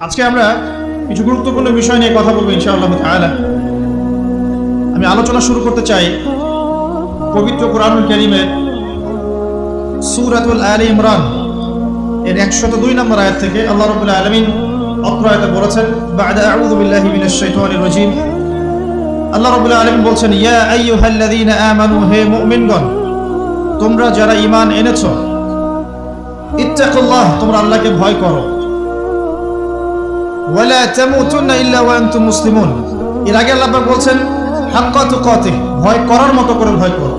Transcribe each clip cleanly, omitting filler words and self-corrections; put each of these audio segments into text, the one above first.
আজকে আমরা কিছু গুরুত্বপূর্ণ বিষয় নিয়ে কথা বলবো ইনশাআল্লাহ তাআলা। আমি আলোচনা শুরু করতে চাই পবিত্র কোরআনুল কারীমের সূরাতুল আলে ইমরান এর 102 নম্বর আয়াত থেকে। আল্লাহ রাব্বুল আলামিন অত্র আয়াতে বলেছেন, বা'দা আউযু বিল্লাহি মিনাশ শাইতানির রাজীম। আল্লাহ রাব্বুল আলামিন বলছেন, ইয়া আইয়ুহাল্লাযীনা আমানু, হে মুমিনগণ, তোমরা যারা ঈমান এনেছো, ইত্তাকুল্লাহ, তোমরা আল্লাহকে ভয় করো, ওয়ালা তামুতুন্না ইল্লা ওয়া আনতুম মুসলিমুন। এর আগে আল্লাহ পাক বলছেন হাক্কা তুকাতিহ, ভয় করার মতো করে ভয় করো,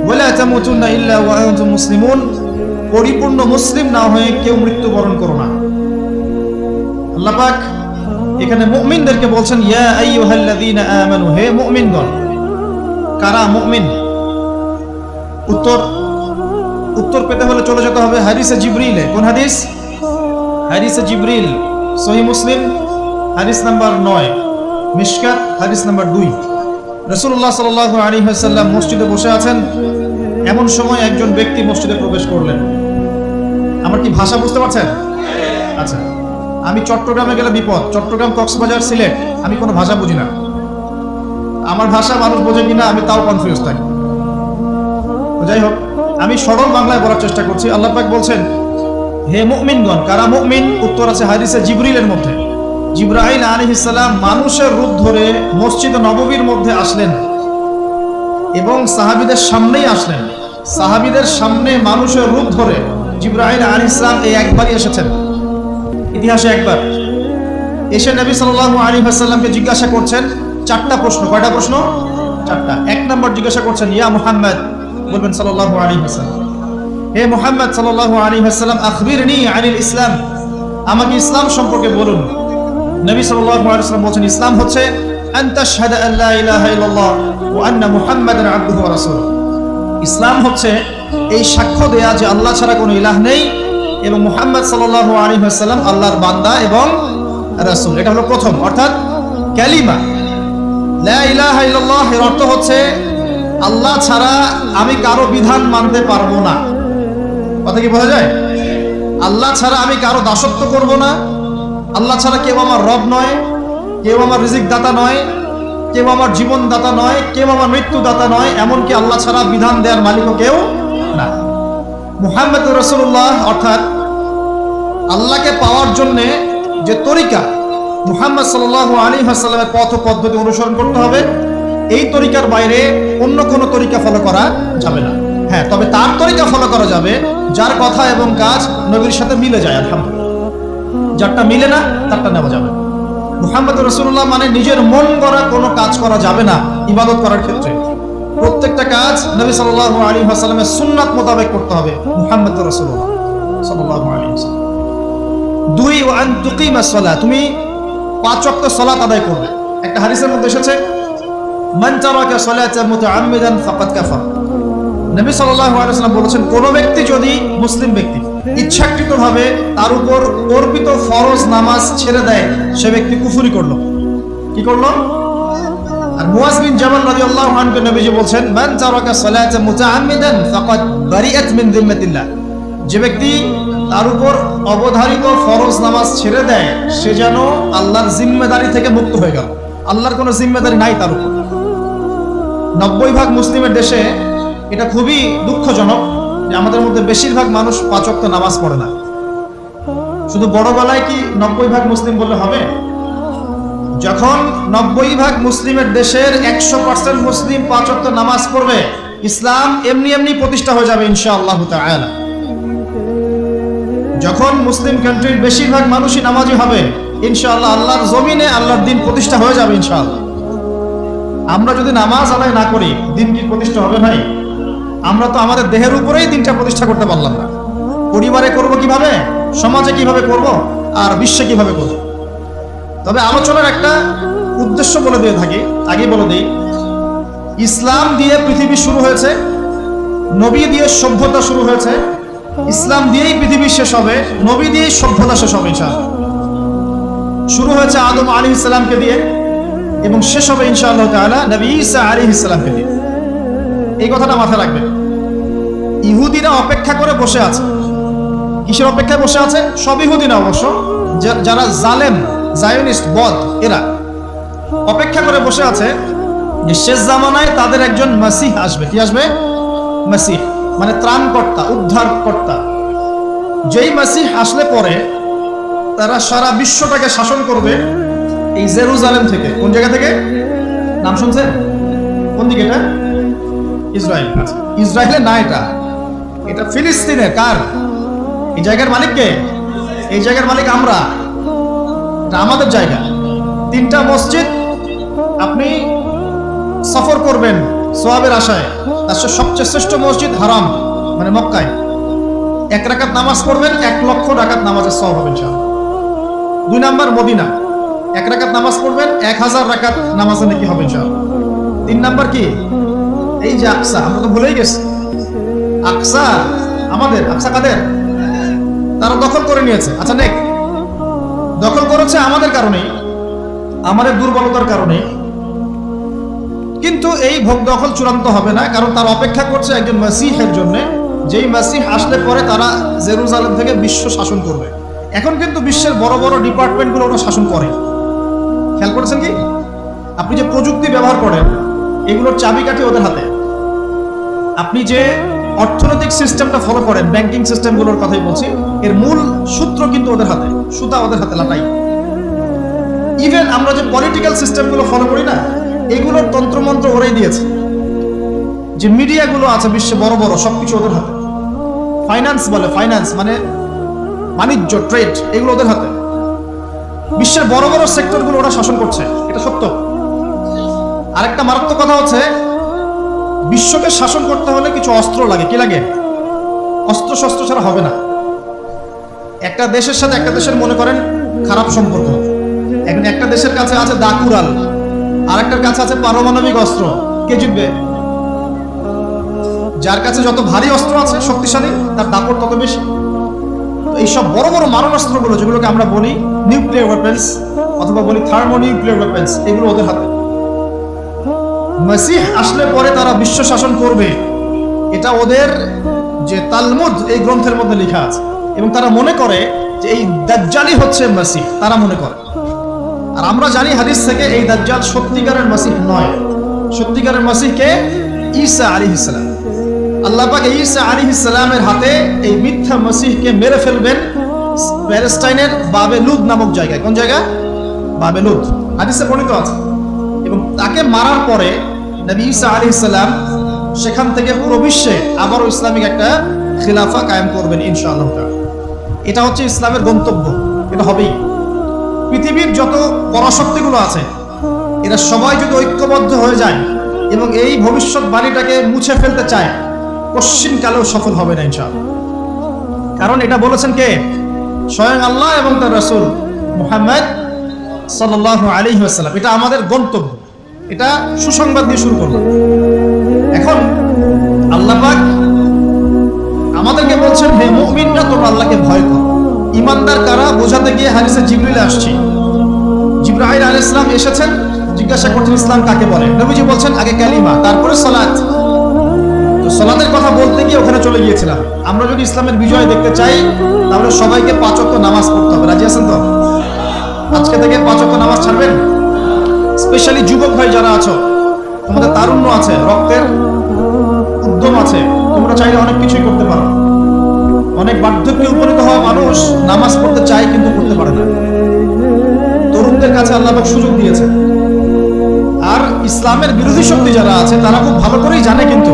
ওয়ালা তামুতুন্না ইল্লা ওয়া আনতুম মুসলিমুন, পরিপূর্ণ মুসলিম না হয়ে কেউ মৃত্যুবরণ করো না। আল্লাহ পাক এখানে মুমিনদেরকে বলছেন, ইয়া আইয়ুহাল্লাযীনা আমানু, হে মুমিনগণ। কারা মুমিন? উত্তর পেতে হলে চলে যেতে হবে হাদিসে জিবরিলে। কোন হাদিস? হাদিসে জিবরিল, সহিহ মুসলিম হাদিস নাম্বার 9, মিশকাত হাদিস নাম্বার 2। রাসূলুল্লাহ সাল্লাল্লাহু আলাইহি ওয়াসাল্লাম মসজিদে বসে আছেন। এমন সময় একজন ব্যক্তি মসজিদে প্রবেশ করলেন। আমার কি ভাষা বুঝতে পারছেন? আচ্ছা, আমি চট্টগ্রামে গেলে বিপদ। চট্টগ্রাম, কক্সবাজার, সিলেট, আমি কোনো ভাষা বুঝি না। আমার ভাষা মানুষ বোঝে কিনা আমি তাও কনফিউজ থাকি। যাই হোক, আমি সরল বাংলায় বলার চেষ্টা করছি। আল্লাহ পাক বলছেন, হে মুমিনগণ। কারা মুমিন? উত্তর আছে হাদিসে জিবরিলের মধ্যে। জিবরাইল আলাইহিস সালাম মানুষের রূপ ধরে মসজিদ নববীর মধ্যে আসলেন এবং সাহাবীদের সামনেই আসলেন। সাহাবীদের সামনে মানুষের রূপ ধরে জিবরাইল আলাইহিস সালাম এই একবারই এসেছেন, ইতিহাসে একবার এসে নবী সাল্লাল্লাহু আলাইহি ওয়াসাল্লামকে জিজ্ঞাসা করছেন 4টা প্রশ্ন। কয়টা প্রশ্ন? 4টা। 1 নম্বর জিজ্ঞাসা করছেন, ইয়া মুহাম্মদ, বলবেন সাল্লাল্লাহু আলাইহি ওয়াসাল্লাম, হে মুহাম্মদ সাল্লাল্লাহু আলাইহি ওয়াসাল্লাম, আখবিরনি আনিল ইসলাম, আমাকে ইসলাম সম্পর্কে বলুন। নবী সাল্লাল্লাহু আলাইহি ওয়াসাল্লাম বলেন, ইসলাম হচ্ছে আন তাশহাদা আল্লা ইলাহা ইল্লাল্লাহ ওয়া আন্না মুহাম্মাদান আবদুহু ওয়া রাসূলুহু। ইসলাম হচ্ছে এই সাক্ষ্য দেয়া যে আল্লাহ ছাড়া কোনো ইলাহ নেই এবং মুহাম্মদ সাল্লাল্লাহু আলাইহি ওয়াসাল্লাম আল্লাহর বান্দা এবং রাসূল। এটা হলো প্রথম, অর্থাৎ কালিমা লা ইলাহা ইল্লাল্লাহ। এর অর্থ হচ্ছে আল্লাহ ছাড়া আমি কারো বিধান মানতে পারবো না। কথা কি বোঝা যায়? আল্লাহ ছাড়া আমি কারো দাসত্ব করব না। আল্লাহ ছাড়া কেউ আমার রব নয়, কেউ আমার রিজিক দাতা নয়, কেউ আমার জীবন দাতা নয়, কেউ আমার মৃত্যু দাতা নয়, এমনকি আল্লাহ ছাড়া বিধান দেওয়ার মালিকও কেউ না। মুহাম্মদুর রাসূলুল্লাহ, অর্থাৎ আল্লাহকে পাওয়ার জন্য যে তরিকা, মুহাম্মদ সাল্লাল্লাহু আলাইহি ওয়াসাল্লামের পথ ও পদ্ধতি অনুসরণ করতে হবে। এই তরিকার বাইরে অন্য কোনো তরিকা ফলো করা যাবে না। হ্যাঁ, তবে তার তরিকা ফলো করা যাবে যার কথা এবং কাজ নবীর সাথে মিলে যায়, আলহামদুলিল্লাহ। যারটা মিলে না তারটা নেওয়া যাবে। মুহাম্মদ রাসূলুল্লাহ মানে নিজের মন গড়া কোনো কাজ করা যাবে না। ইবাদত করার ক্ষেত্রে প্রত্যেকটা কাজ নবী সাল্লাল্লাহু আলাইহি ওয়াসাল্লামের সুন্নাত মোতাবেক করতে হবে। মুহাম্মদ রাসূলুল্লাহ সাল্লাল্লাহু আলাইহি ওয়াসাল্লাম। 2, ওয়া আন তুকিমাস সালাত, তুমি 5 ওয়াক্ত সালাত আদায় করবে। একটা হাদিসের মধ্যে এসেছে, মান তারাকা সালাতান মুতাআম্মিদান ফাকাদ কাফার। নবী সাল্লাল্লাহু আলাইহি ওয়াসাল্লাম বলেছেন, কোন ব্যক্তি যদি, মুসলিম ব্যক্তি, ইচ্ছাকৃতভাবে তার উপর অর্পিত ফরজ নামাজ ছেড়ে দেয়, সে ব্যক্তি কুফরি করলো। কি করলো? আর মুয়াজ বিন জাবাল রাদিয়াল্লাহু আনহু নবীজি বলছেন, মান তারাকা সালাতান মুতাআম্মিদান ফাকাদ বারিআত মিন যিম্মাতিল্লাহ। যে ব্যক্তি তার উপর অবধারিত ফরজ নামাজ ছেড়ে দেয়, সে যেন আল্লাহর জিম্মেদারি থেকে মুক্ত হয়ে গেল। আল্লাহর কোনো জিম্মেদারি নাই তার উপর। 90% মুসলিমের দেশে এটা খুবই দুঃখজনক যে আমাদের মধ্যে বেশিরভাগ মানুষ 5 ওয়াক্ত নামাজ পড়ে না। শুধু বড় গলায় কি 90% মুসলিম বললে হবে? যখন 90% মুসলিমের দেশের 100% মুসলিম 5 ওয়াক্ত নামাজ পড়বে, ইসলাম এমনি এমনি প্রতিষ্ঠা হয়ে যাবে ইনশাআল্লাহ তাআলা। যখন মুসলিম কান্ট্রির বেশিরভাগ মানুষই নামাজি হবে, ইনশাআল্লাহ আল্লাহর জমিনে আল্লাহর দ্বীন প্রতিষ্ঠা হয়ে যাবে ইনশাআল্লাহ। আমরা যদি নামাজ আদায় না করি, দ্বীন কি প্রতিষ্ঠা হবে ভাই? আমরা তো আমাদের দেহের উপরেই দ্বীনটা প্রতিষ্ঠা করতে পারলাম না। পরিবারে করব কিভাবে, সমাজে কিভাবে করব, আর বিশ্বে কিভাবে করব? তবে আলোচনার একটা উদ্দেশ্য বলে দিয়ে থাকি, আগে বলে দিই, ইসলাম দিয়ে পৃথিবী শুরু হয়েছে, নবী দিয়ে সভ্যতা শুরু হয়েছে। ইসলাম দিয়েই পৃথিবী শেষ হবে, নবী দিয়েই সভ্যতা শেষ হবে ইনশাআল্লাহ। শুরু হয়েছে আদম আলাইহিস সালামকে দিয়ে এবং শেষ হবে ইনশাআল্লাহ তাআলা নবী ঈসা আলাইহিস সালামকে দিয়ে। এই কথাটা মাথায় রাখবেন। ইহুদিরা অপেক্ষা করে বসে আছে। কিসের অপেক্ষায় বসে আছে? সব ইহুদি না অবশ্য, যারা জালেম, জায়নিস্ট, বদ, এরা অপেক্ষা করে বসে আছে যে শেষ জামানায় তাদের একজন মাসিহ আসবে। কি আসবে? মাসিহ মানে ত্রাণকর্তা, উদ্ধারকর্তা। যেই মাসিহ আসলে পরে তারা সারা বিশ্বটাকে শাসন করবে এই জেরুজালেম থেকে। কোন জায়গা থেকে? নাম শুনছেন? কোন দিকে এটা? ইসরায়েল। ইসরায়েলে না, এটা ফিলিস্তিনে। কার? এই জায়গার মালিক কে? এই জায়গার মালিক আমরা। এটা আমাদের জায়গা। 3টা মসজিদ আপনি সফর করবেন সোয়াবের আশায়। তার সবচেয়ে শ্রেষ্ঠ মসজিদ হারাম মানে মক্কায়। 1 রাকাত নামাজ পড়বেন, 1 লক্ষ রাকাত নামাজের সওয়াব হবে ইনশাআল্লাহ। 2 নাম্বার মদিনা, 1 রাকাত নামাজ পড়বেন, 1000 রাকাত নামাজের নেকি হবে ইনশাআল্লাহ। 3 নাম্বার কি? এই যে আকসা, আমরা তো ভুলেই গেছি। আকসা আমাদের, আকসা কাদের? তারা দখল করে নিয়েছে। আচ্ছা নেক, দখল করেছে আমাদের কারণেই, আমাদের দুর্বলতার কারণে। কিন্তু এই ভোগ দখল চূড়ান্ত হবে না, কারণ তারা অপেক্ষা করছে একজন মাসিহের জন্য, যেই মাসিহ আসলে পরে তারা জেরুজালেম থেকে বিশ্ব শাসন করবে। এখন কিন্তু বিশ্বের বড় বড় ডিপার্টমেন্টগুলো ওরা শাসন করে। খেয়াল করেছেন কি? আপনি যে প্রযুক্তি ব্যবহার করেন এগুলোর চাবিকাঠি ওদের হাতে। আপনি যে অর্থনৈতিক সিস্টেমটা ফলো করেন, ব্যাংকিং সিস্টেমগুলোর কথাই বলছি, এর মূল সূত্র কিন্তু ওদের হাতে, সুতা ওদের হাতে লাটাই। ইভেন আমরা যে পলিটিক্যাল সিস্টেমগুলো ফলো করি না, এগুলোর তন্ত্রমন্ত্র ওরাই দিয়েছে। যে মিডিয়াগুলো আছে বিশ্বে বড় বড়, সবকিছু ওদের হাতে। ফাইন্যান্স বলে, ফাইন্যান্স মানে বাণিজ্য, ট্রেড, এগুলো ওদের হাতে। বিশ্বের বড় বড় সেক্টরগুলো ওরা শাসন করছে, এটা সত্য। আরেকটা মারাত্মক কথা হচ্ছে, বিশ্বকে শাসন করতে হলে কিছু অস্ত্র লাগে। কি লাগে? অস্ত্র শস্ত্র ছাড়া হবে না। একটা দেশের সাথে একটা দেশের মনে করেন খারাপ সম্পর্ক, এখন একটা দেশের কাছে আছে দাকুরাল, আর একটার কাছে আছে পারমাণবিক অস্ত্র। কে জিতবে? যার কাছে যত ভারী অস্ত্র আছে, শক্তিশালী, তার দাপট তত বেশি। এইসব বড় বড় মারণাস্ত্রগুলো, যেগুলোকে আমরা বলি নিউক্লিয়ার ওয়েপেন্স অথবা বলি থার্মোনিউক্লিয়ার ওয়েপেন্স, এগুলো ওদের হাতে। মাসিহ আসলে পরে তারা বিশ্ব শাসন করবে, এটা ওদের যে তালমুদ এই গ্রন্থের মধ্যে লেখা আছে। এবং তারা মনে করে যে এই দাজ্জালই হচ্ছে মাসিহ, তারা মনে করে। আর আমরা জানি হাদিস থেকে এই দাজ্জাল সত্যিকারের মাসিহ নয়। সত্যিকারের মাসিহ কে? ঈসা আলাইহিস সালাম। আল্লাহ পাক ঈসা আলাইহিস সালামের হাতে এই মিথ্যা মাসিহকে মেরে ফেলবেন প্যালেস্টাইনের বাবেলুদ নামক জায়গায়। কোন জায়গা? বাবেলুদ, হাদিসে বর্ণিত আছে। এবং তাকে মারার পরে নবী ঈসা আলাইহিস সালাম সেখান থেকে পুরো বিশ্বে আবারও ইসলামিক একটা খিলাফা কায়েম করবেন ইনশাআল্লাহ। এটা হচ্ছে ইসলামের গন্তব্য, এটা হবেই। পৃথিবীর যত পরাশক্তিগুলো আছে এরা সবাই যদি ঐক্যবদ্ধ হয়ে যায় এবং এই ভবিষ্যৎবাণীটাকে মুছে ফেলতে চায়, কশ্চিনকালেও সফল হবে না ইনশাআল্লাহ। কারণ এটা বলেছেন কে? স্বয়ং আল্লাহ এবং তার রাসূল মুহাম্মদ সাল্লাল্লাহু আলাইহি ওয়াসাল্লাম। এটা আমাদের গন্তব্য, এটা সুসংবাদ দিয়ে শুরু করব। এখন আল্লাহ পাক আমাদেরকে বলছেন, হে মুমিনরা তোমরা আল্লাহকে ভয় করো। ঈমানদার কারা বোঝাতে গিয়ে হাদিসে জিবরিল আসছে। জিবরাইল আলাইহিস সালাম এসেছেন, জিজ্ঞাসা করছেন ইসলাম কাকে বলে। নবীজি বলছেন আগে কালিমা, তারপরে সালাত। তো সালাতের কথা বলতে গিয়ে ওখানে চলে গিয়েছিলাম। আমরা যদি ইসলামের বিজয় দেখতে চাই তাহলে সবাইকে 5 ওয়াক্ত নামাজ পড়তে হবে। রাজি আছেন তো? আজকে থেকে 5 ওয়াক্ত নামাজ ছাড়বেন? স্পেশালি যুবক ভাই যারা আছো, তোমাদের তারুণ্য আছে, রক্তের উদ্যম আছে, তোমরা চাইলে অনেক কিছুই করতে পারো। অনেক বার্ধক্যে উপনীত হওয়া মানুষ নামাজ পড়তে চায় কিন্তু করতে পারে না। তরুণদের কাছে আল্লাহ পাক সুযোগ দিয়েছে। আর ইসলামের বিরোধী শক্তি যারা আছে তারা খুব ভালো করেই জানে কিন্তু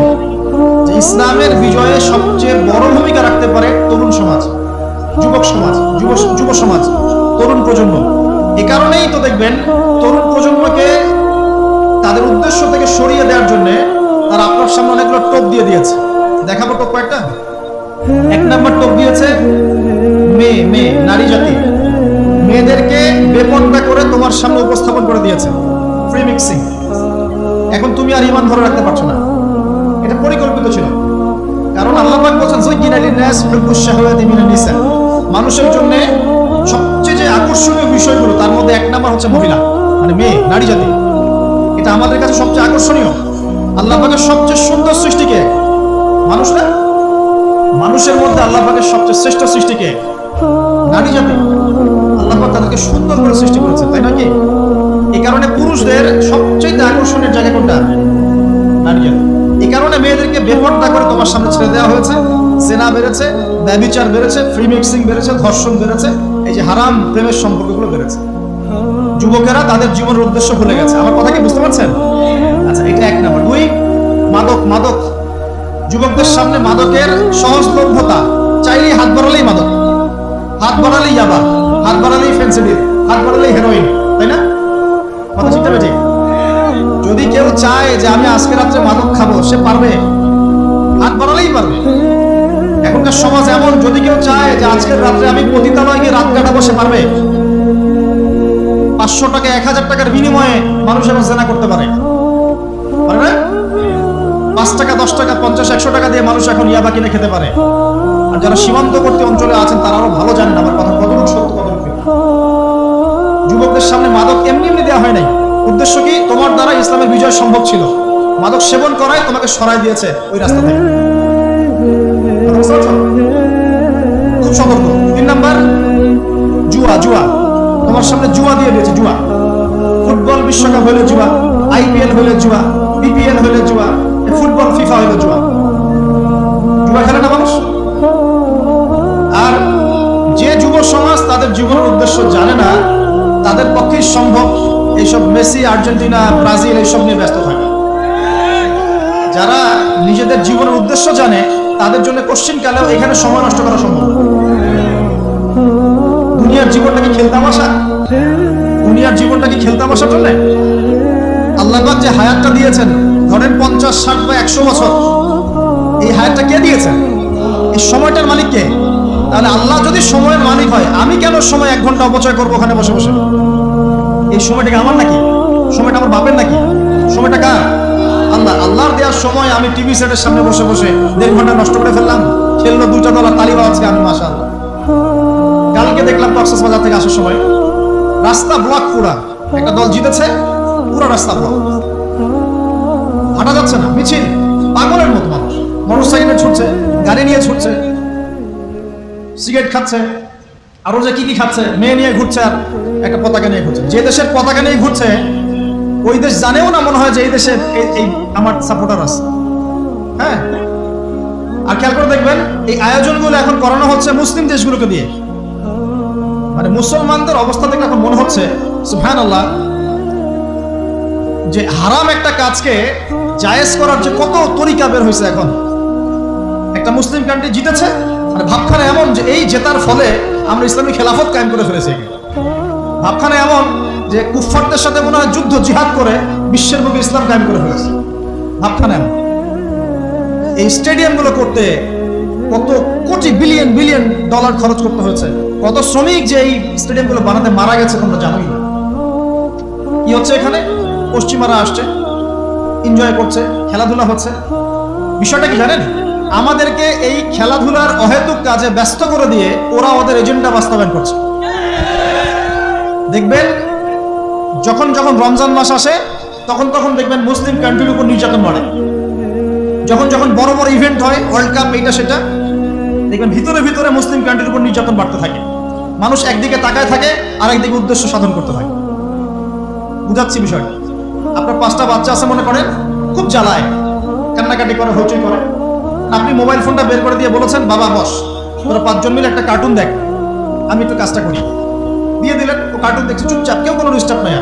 যে ইসলামের বিজয়ে সবচেয়ে বড় ভূমিকা রাখতে পারে তরুণ সমাজ, যুবক সমাজ, যুব সমাজ, তরুণ প্রজন্ম। এ কারণেই তো দেখবেন তরুণ প্রজন্মকে তাদের উদ্দেশ্য থেকে সরিয়ে দেওয়ার জন্য তারা আপনার সামনে অনেকগুলো টোপ দিয়ে দিয়েছে। দেখাবো টোপ কয়েকটা। 1 নম্বর টোপ দিয়েছে মেয়ে, নারী জাতি। মেয়েদেরকে বেপর্দা করে তোমার সামনে উপস্থাপন করে দিয়েছে, ফ্রি মিক্সিং। এখন তুমি আর ঈমান ধরে রাখতে পারছো না। এটা পরিকল্পিত ছিল, কারণ আল্লাহ পাক বলেন যুজ্জিনা লিন-নাস হুব্বুশ শাহাওয়াতি মিনান নিসা। মানুষের জন্য সবচেয়ে যে আকর্ষণীয় বিষয়গুলো তার মধ্যে 1 নম্বর হচ্ছে মহিলা, মানে মেয়ে, নারী জাতি। এটা আমাদের কাছে সবচেয়ে আকর্ষণীয়। আল্লাহ পাকের সবচেয়ে সুন্দর সৃষ্টিকে মানুষ না, মানুষের মধ্যে আল্লাহ পাকের সবচেয়ে শ্রেষ্ঠ সৃষ্টিকে নারী জাতি। আল্লাহ তাদেরকে সুন্দর করে সৃষ্টি করেছেন, তাই নাকি? এই কারণে পুরুষদের সবচেয়ে আকর্ষণের জায়গা কোনটা? নারকেল। এই কারণে মেয়েদেরকে বেপর্দা করে তোমার সামনে ছেড়ে দেওয়া হয়েছে। জেনা বেড়েছে, ব্যভিচার বেড়েছে, ফ্রি মিক্সিং বেড়েছে, ধর্ষণ বেড়েছে, এই যে হারাম প্রেমের সম্পর্কগুলো বেড়েছে। যুবকেরা তাদের জীবনের উদ্দেশ্য ভুলে গেছে। আমার কথা কি বুঝতে পারছেন? আচ্ছা, এটা এক নাম্বার। দুই, মাদক। মাদক, যুবকদের সামনে মাদকের সহজলভ্যতা। চাইলেই হাত বাড়ালেই মাদক, হাত বাড়ালেই ইয়াবা, হাত বাড়ালেই ফেন্সিডিল, হাত বাড়ালেই হেরোইন, তাই না? কথা ঠিক না ঠিক? যদি কেউ চায় যে আমি আজকে রাত্রে মাদক খাবো, সে পারবে? হাত বাড়ালেই পারবে। এখনকার সমাজ এমন, যদি কেউ চায় যে আজকের রাত্রে আমি পতিতালয়ে গিয়ে রাত কাটাবো, সে পারবে? 500 টাকা 1000 টাকার বিনিময়ে মানুষ এখন জেনা করতে পারে, পারে না? 5 টাকা 10 টাকা 50 100 টাকা দিয়ে মানুষ এখন ইয়াবা কিনে খেতে পারে। আর যারা সীমান্তবর্তী অঞ্চলে আছেন তারা আরো ভালো জানেন আমার কথা কতটুকু সত্য কতটুকু। যুবকদের সামনে মাদক এমনি এমনি দেওয়া হয় নাই। উদ্দেশ্য কি? তোমার দ্বারা ইসলামের বিজয় সম্ভব ছিল। মাদক সেবন করায় তোমাকে সরাই দিয়েছে ওই রাস্তা থেকে। খুব সতর্ক। 3 নাম্বার, জুয়া। জুয়া তোমার সামনে জুয়া দিয়ে দিয়েছে। জুয়া, ফুটবল বিশ্বকাপ হইলে জুয়া, IPL হইলে জুয়া, BPL হইলে জুয়া, ফুটবল ফিফা হইলে জুয়া। জুয়া খেলে না মানুষ। আর যে যুব সমাজ তাদের জীবনের উদ্দেশ্য জানে না, তাদের পক্ষেই সম্ভব এইসব মেসি, আর্জেন্টিনা, ব্রাজিল এইসব নিয়ে ব্যস্ত থাকে। যারা নিজেদের জীবনের উদ্দেশ্য জানে তাদের জন্য কোশ্চিন কালেও এখানে সময় নষ্ট করা সম্ভব। দুনিয়ার জীবনটা কি খেলতামাশা? দুনিয়ার জীবনটা কি খেলতামাশার জন্য? আল্লাহ পাক যে হায়াতটা দিয়েছেন, ধরেন 50 60 বা 100 বছর, এই হায়াতটা কে দিয়েছেন? এই সময়টার মালিক কে? তাহলে আল্লাহ যদি সময়ের মালিক হয়, আমি কেন সময় 1 ঘন্টা অপচয় করবো ওখানে বসে বসে? এই সময়টাকে আমার নাকি? সময়টা আমার বাপের নাকি? সময়টা কার? আল্লাহ। আল্লাহর দেওয়ার সময় আমি টিভি সেটের সামনে বসে বসে 1.5 ঘন্টা নষ্ট করে ফেললাম। খেললো 2টা দল, তালি বাজাচ্ছে আমি, মাশাআল্লাহ। কালকে দেখলাম কক্সবাজার থেকে আসার সময় রাস্তা ব্লক, পুরা একটা দল জিতেছে, পুরো রাস্তা ব্লক, হাঁটা যাচ্ছে না, মিছিল, পাগলের মতো মানুষ মোটরসাইকেলে ছুটছে, গাড়ি নিয়ে ছুটছে, সিগারেট খাচ্ছে, আরো যে কি কি খাচ্ছে, মেয়ে নিয়ে ঘুরছে, আর একটা পতাকা নিয়ে ঘুরছে। যে দেশের পতাকা নিয়ে ঘুরছে ওই দেশ জানেও না মনে হয় যে এই দেশে এই আমার সাপোর্টার আছে। হ্যাঁ, আর খেয়াল করে দেখবেন এই আয়োজনগুলো এখন করানো হচ্ছে মুসলিম দেশগুলোকে দিয়ে। মানে মুসলমানদের অবস্থা দেখলে এখন মনে হচ্ছে সুবহানাল্লাহ, যে হারাম একটা কাজকে জায়েজ করার যে কত তরিকা বের হয়েছে। এখন একটা মুসলিম কান্ট্রি জিতেছে, মানে ভাবখানা এমন যে এই জেতার ফলে আমরা ইসলামী খেলাফত কায়েম করে ফেলেছি। ভাবখানা এমন যে কুফফারদের সাথে মনে হয় যুদ্ধ জিহাদ করে বিশ্বের বুকে ইসলাম কায়েম করে ফেলেছে। ভাবখানা এমন। এই স্টেডিয়ামগুলো করতে কত কোটি বিলিয়ন বিলিয়ন ডলার খরচ করতে হয়েছে। কত শ্রমিক যে এই স্টেডিয়ামগুলো বানাতে মারা গেছে তোমরা জানোই না। কি হচ্ছে এখানে? পশ্চিমারা আসছে, এনজয় করছে, খেলাধুলা হচ্ছে। বিষয়টা কি জানেন? আমাদেরকে এই খেলাধুলার অহেতুক কাজে ব্যস্ত করে দিয়ে ওরা ওদের এজেন্ডা বাস্তবায়ন করছে। দেখবেন যখন যখন রমজান মাস আসে তখন তখন দেখবেন মুসলিম কান্ট্রির উপর নির্যাতন বাড়ে। যখন যখন বড় বড় ইভেন্ট হয়, ওয়ার্ল্ড কাপ, এইটা সেটা, দেখবেন ভিতরে ভিতরে মুসলিম কান্ট্রির উপর নির্যাতন বাড়তে থাকে। মানুষ একদিকে তাকায় থাকে আর একদিকে উদ্দেশ্য সাধন করতে থাকে। বুঝাচ্ছি বিষয়টা। আপনার 5টা বাচ্চা আছে মনে করেন, খুব জ্বালায়, কান্নাকাটি করে, হইচই করে। আপনি মোবাইল ফোনটা বের করে দিয়ে বলেছেন, বাবা বস, তোরা 5 জন মিলে একটা কার্টুন দেখ, আমি একটু কাজটা করি। দিয়ে দিলেন, ও কার্টুন দেখছে চুপচাপ, কেউ কোনো ডিস্টার্ব নাই।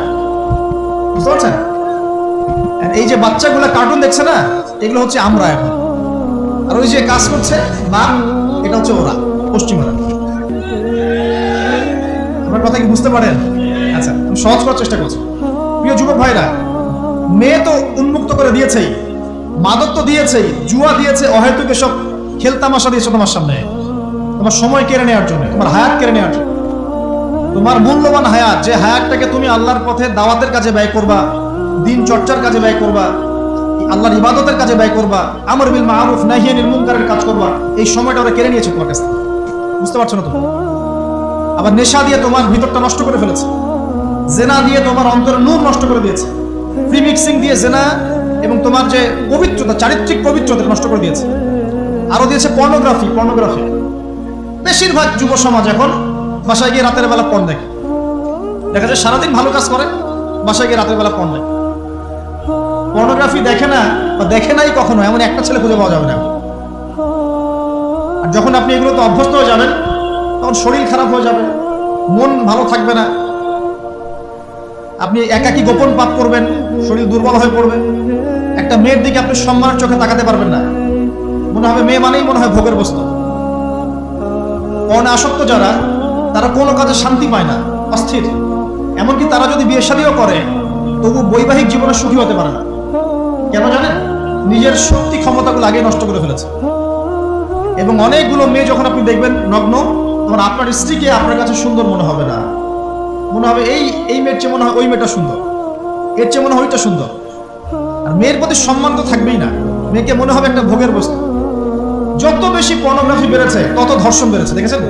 বুঝতে পারছেন? এই যে বাচ্চাগুলো কার্টুন দেখছে না, এগুলো হচ্ছে আমরা এখন। আর ওই যে কাজ করছে মা, এটা হচ্ছে ওরা, পশ্চিমারা। আমার কথা কি বুঝতে পারেন? আচ্ছা, আমি সহজ করার চেষ্টা করছি। প্রিয় যুবক ভাইরা, মেয়ে তো উন্মুক্ত করে দিয়েছেই, মাদক তো দিয়েছেই, জুয়া দিয়েছে, অহেতুক এসব খেলতামাশা দিয়েছে তোমার সামনে, তোমার সময় কেড়ে নেওয়ার জন্য, তোমার হায়াত কেড়ে নেওয়ার জন্য। তোমার মূল্যবান হায়াত, যে হায়াতটাকে তুমি আল্লাহর পথে দাওয়াতের কাজে ব্যয় করবা, দিন চর্চার কাজে ব্যয় করবা, আল্লাহর ইবাদতের কাজে ব্যয় করবা, আমর বিল মারুফ নাহি আনিল মুনকারের কাজ করবা, এই সময়টা ওরা কেড়ে নিয়েছে তোমার কাছ থেকে। বুঝতে পারছো না? তুমি আবার নেশা দিয়ে তোমার ভিতরটা নষ্ট করে ফেলেছে, জেনা দিয়ে তোমার অন্তরের নূর নষ্ট করে দিয়েছে, ফ্রি মিক্সিং দিয়ে জেনা এবং তোমার যে পবিত্রতা, চারিত্রিক পবিত্রতা নষ্ট করে দিয়েছে। আরো দিয়েছে পর্নোগ্রাফি। বেশিরভাগ যুব সমাজ এখন বাসায় গিয়ে রাতের বেলা পর্ন দেখে। দেখা যায় সারাদিন ভালো কাজ করে, বাসায় গিয়ে রাতের বেলা পড়ে। পর্নোগ্রাফি দেখে না বা দেখে নাই কখনো এমন একটা ছেলে খুঁজে পাওয়া যাবে না। আর যখন আপনি এগুলোতে অভ্যস্ত হয়ে যাবেন তখন শরীর খারাপ হয়ে যাবে, মন ভালো থাকবে না, আপনি একাকী গোপন পাপ করবেন, শরীর দুর্বল হয়ে পড়বে। একটা মেয়ের দিকে আপনি সম্মানের চোখে তাকাতে পারবেন না, মনে হবে মেয়ে মানেই মনে হয় ভোগের বস্তু। পর্নে আসক্ত যারা, তারা কোনো কাজে শান্তি পায় না, অস্থির। এমনকি তারা যদি বিয়ে শাদীও করে তবু বৈবাহিক জীবনে সুখী হতে পারে না। কেন জানেন? নিজের শক্তি ক্ষমতাগুলো আগে নষ্ট করে ফেলেছে। এবং অনেকগুলো মেয়ে যখন আপনি দেখবেন নগ্ন, তখন আপনার স্ত্রীকে আপনার কাছে সুন্দর মনে হবে না, মনে হবে এই মেয়ের চেয়ে মনে হয় ওই মেয়েটা সুন্দর, এর চেয়ে মনে হয় ওইটা সুন্দর। আর মেয়ের প্রতি সম্মান তো থাকবেই না, মেয়েকে মনে হবে একটা ভোগের বস্তু। যত বেশি পর্নোগ্রাফি বেড়েছে তত ধর্ষণ বেড়েছে, দেখেছেন?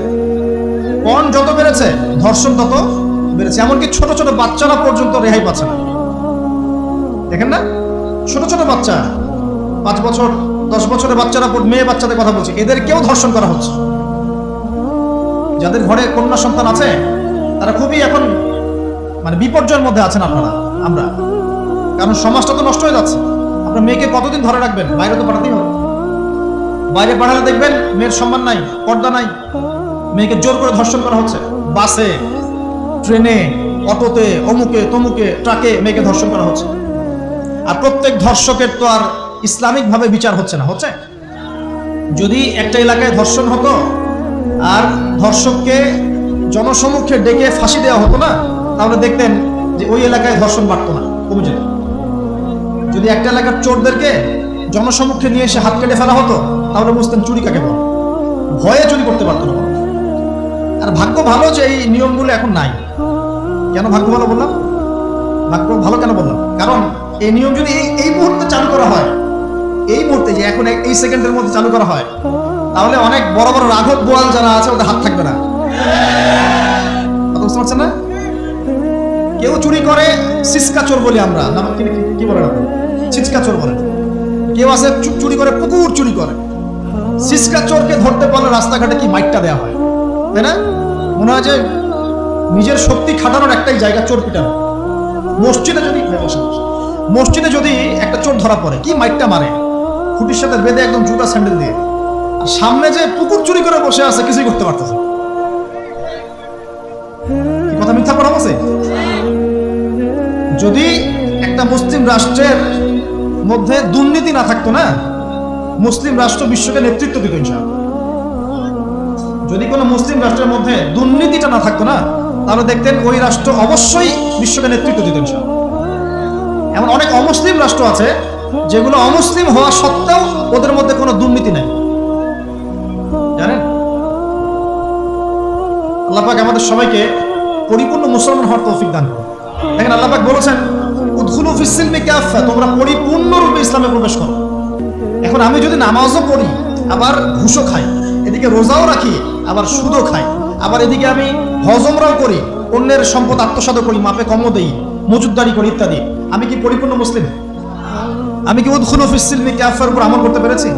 পর্ন যত বেড়েছে ধর্ষণ তত বেড়েছে। এমনকি ছোট ছোট বাচ্চারা পর্যন্ত রেহাই পাচ্ছে না, দেখেন না? ছোট ছোট বাচ্চা, 5 বছর 10 বছরের বাচ্চারা, মেয়ে বাচ্চাদের কথা বলছি, এদেরকেও ধর্ষণ করা হচ্ছে। যাদের ঘরে কন্যা সন্তান আছে তারা খুবই এখন মানে বিপর্যয়ের মধ্যে আছেন আপনারা, আমরা। কারণ সমাজটা তো নষ্ট হয়ে যাচ্ছে। আপনার মেয়েকে কতদিন ধরে রাখবেন? বাইরে তো পাঠাতেই হবে। বাইরে পাঠালে দেখবেন মেয়ের সম্মান নাই, পর্দা নাই, মেয়েকে জোর করে ধর্ষণ করা হচ্ছে। বাসে, ট্রেনে, অটোতে, অমুকে তমুকে, ট্রাকে মেয়েকে ধর্ষণ করা হচ্ছে। আর প্রত্যেক ধর্ষকের তো আর ইসলামিক ভাবে বিচার হচ্ছে না, হচ্ছে? যদি একটা এলাকায় ধর্ষণ হতো আর ধর্ষককে জনসমক্ষে ডেকে ফাঁসি দেওয়া হতো না, তাহলে দেখতেন যে ওই এলাকায় ধর্ষণ বাড়তো না, কমে যেত। যদি একটা এলাকার চোরদেরকে জনসমক্ষে নিয়ে এসে হাত কেটে ফেলা হতো, তাহলে বুঝতেন চুরি কাকে বলে, ভয়ে চুরি করতে পারতো না। আর ভাগ্য ভালো যে এই নিয়মগুলো এখন নাই। কেন ভাগ্য ভালো বললাম? ভাগ্য ভালো কেন বললাম? কারণ এই নিয়ম যদি এই মুহূর্তে চালু করা হয়, এই মুহূর্তে যে এখন এই সেকেন্ডের মধ্যে চালু করা হয়, তাহলে অনেক বড় বড় রাঘব বোয়াল যারা আছে ওদের হাত থাকবে না। বুঝতে পারছেন না? কেউ চুরি করে সিসকা চোর বলি আমরা, কি বলেন আপনি? সিসকা চোর বলেন। কেউ আছে চুরি করে পুকুর চুরি করে। সিসকা চোরকে ধরতে পারলে রাস্তাঘাটে কি মাইকটা দেওয়া হয়, তাই না? মনে হয় যে নিজের শক্তি খাটানোর একটাই জায়গা চোর পিটানো। মসজিদে যদি একটা চোর ধরা পড়ে, কি মাইকটা মারে, খুঁটির সাথে বেঁধে একদম জুতা স্যান্ডেল দিয়ে। আর সামনে যে পুকুর চুরি করে বসে আছে, কিছুই করতে পারতেছে। কথা মিথ্যা করা আছে? যদি একটা মুসলিম রাষ্ট্রের মধ্যে দুর্নীতি না থাকতো না, মুসলিম রাষ্ট্র বিশ্বকে নেতৃত্ব দিত ইনশাআল্লাহ। যদি কোনো মুসলিম রাষ্ট্রের মধ্যে দুর্নীতিটা না থাকতো না, তাহলে দেখতেন ওই রাষ্ট্র অবশ্যই বিশ্বকে নেতৃত্ব দিত ইনশাআল্লাহ। এমন অনেক অমুসলিম রাষ্ট্র আছে যেগুলো অমুসলিম হওয়া সত্ত্বেও ওদের মধ্যে কোনো দুর্নীতি নাই, জানেন? আল্লাহ পাক আমাদের সবাইকে পরিপূর্ণ মুসলমান হওয়ার তৌফিক দান করুন। দেখেন আল্লাহ পাক বলেছেন, উদখুলু ফিস সিলমি কাফা, তোমরা পরিপূর্ণরূপে ইসলামে প্রবেশ করো। এখন আমি যদি নামাজও পড়ি, আবার ঘুষও খাই, এদিকে রোজাও রাখি, আবার সুদও খাই, আবার এদিকে আমি হজমরাও করি, অন্যের সম্পদ আত্মসাৎ করি, মাপে কমও দেই, মজুদদারি করি ইত্যাদি, আমি কি পরিপূর্ণ মুসলিম? আমি কি উদখুলু ফিস সিলমি কাফার উপর আমল করতে পেরেছি?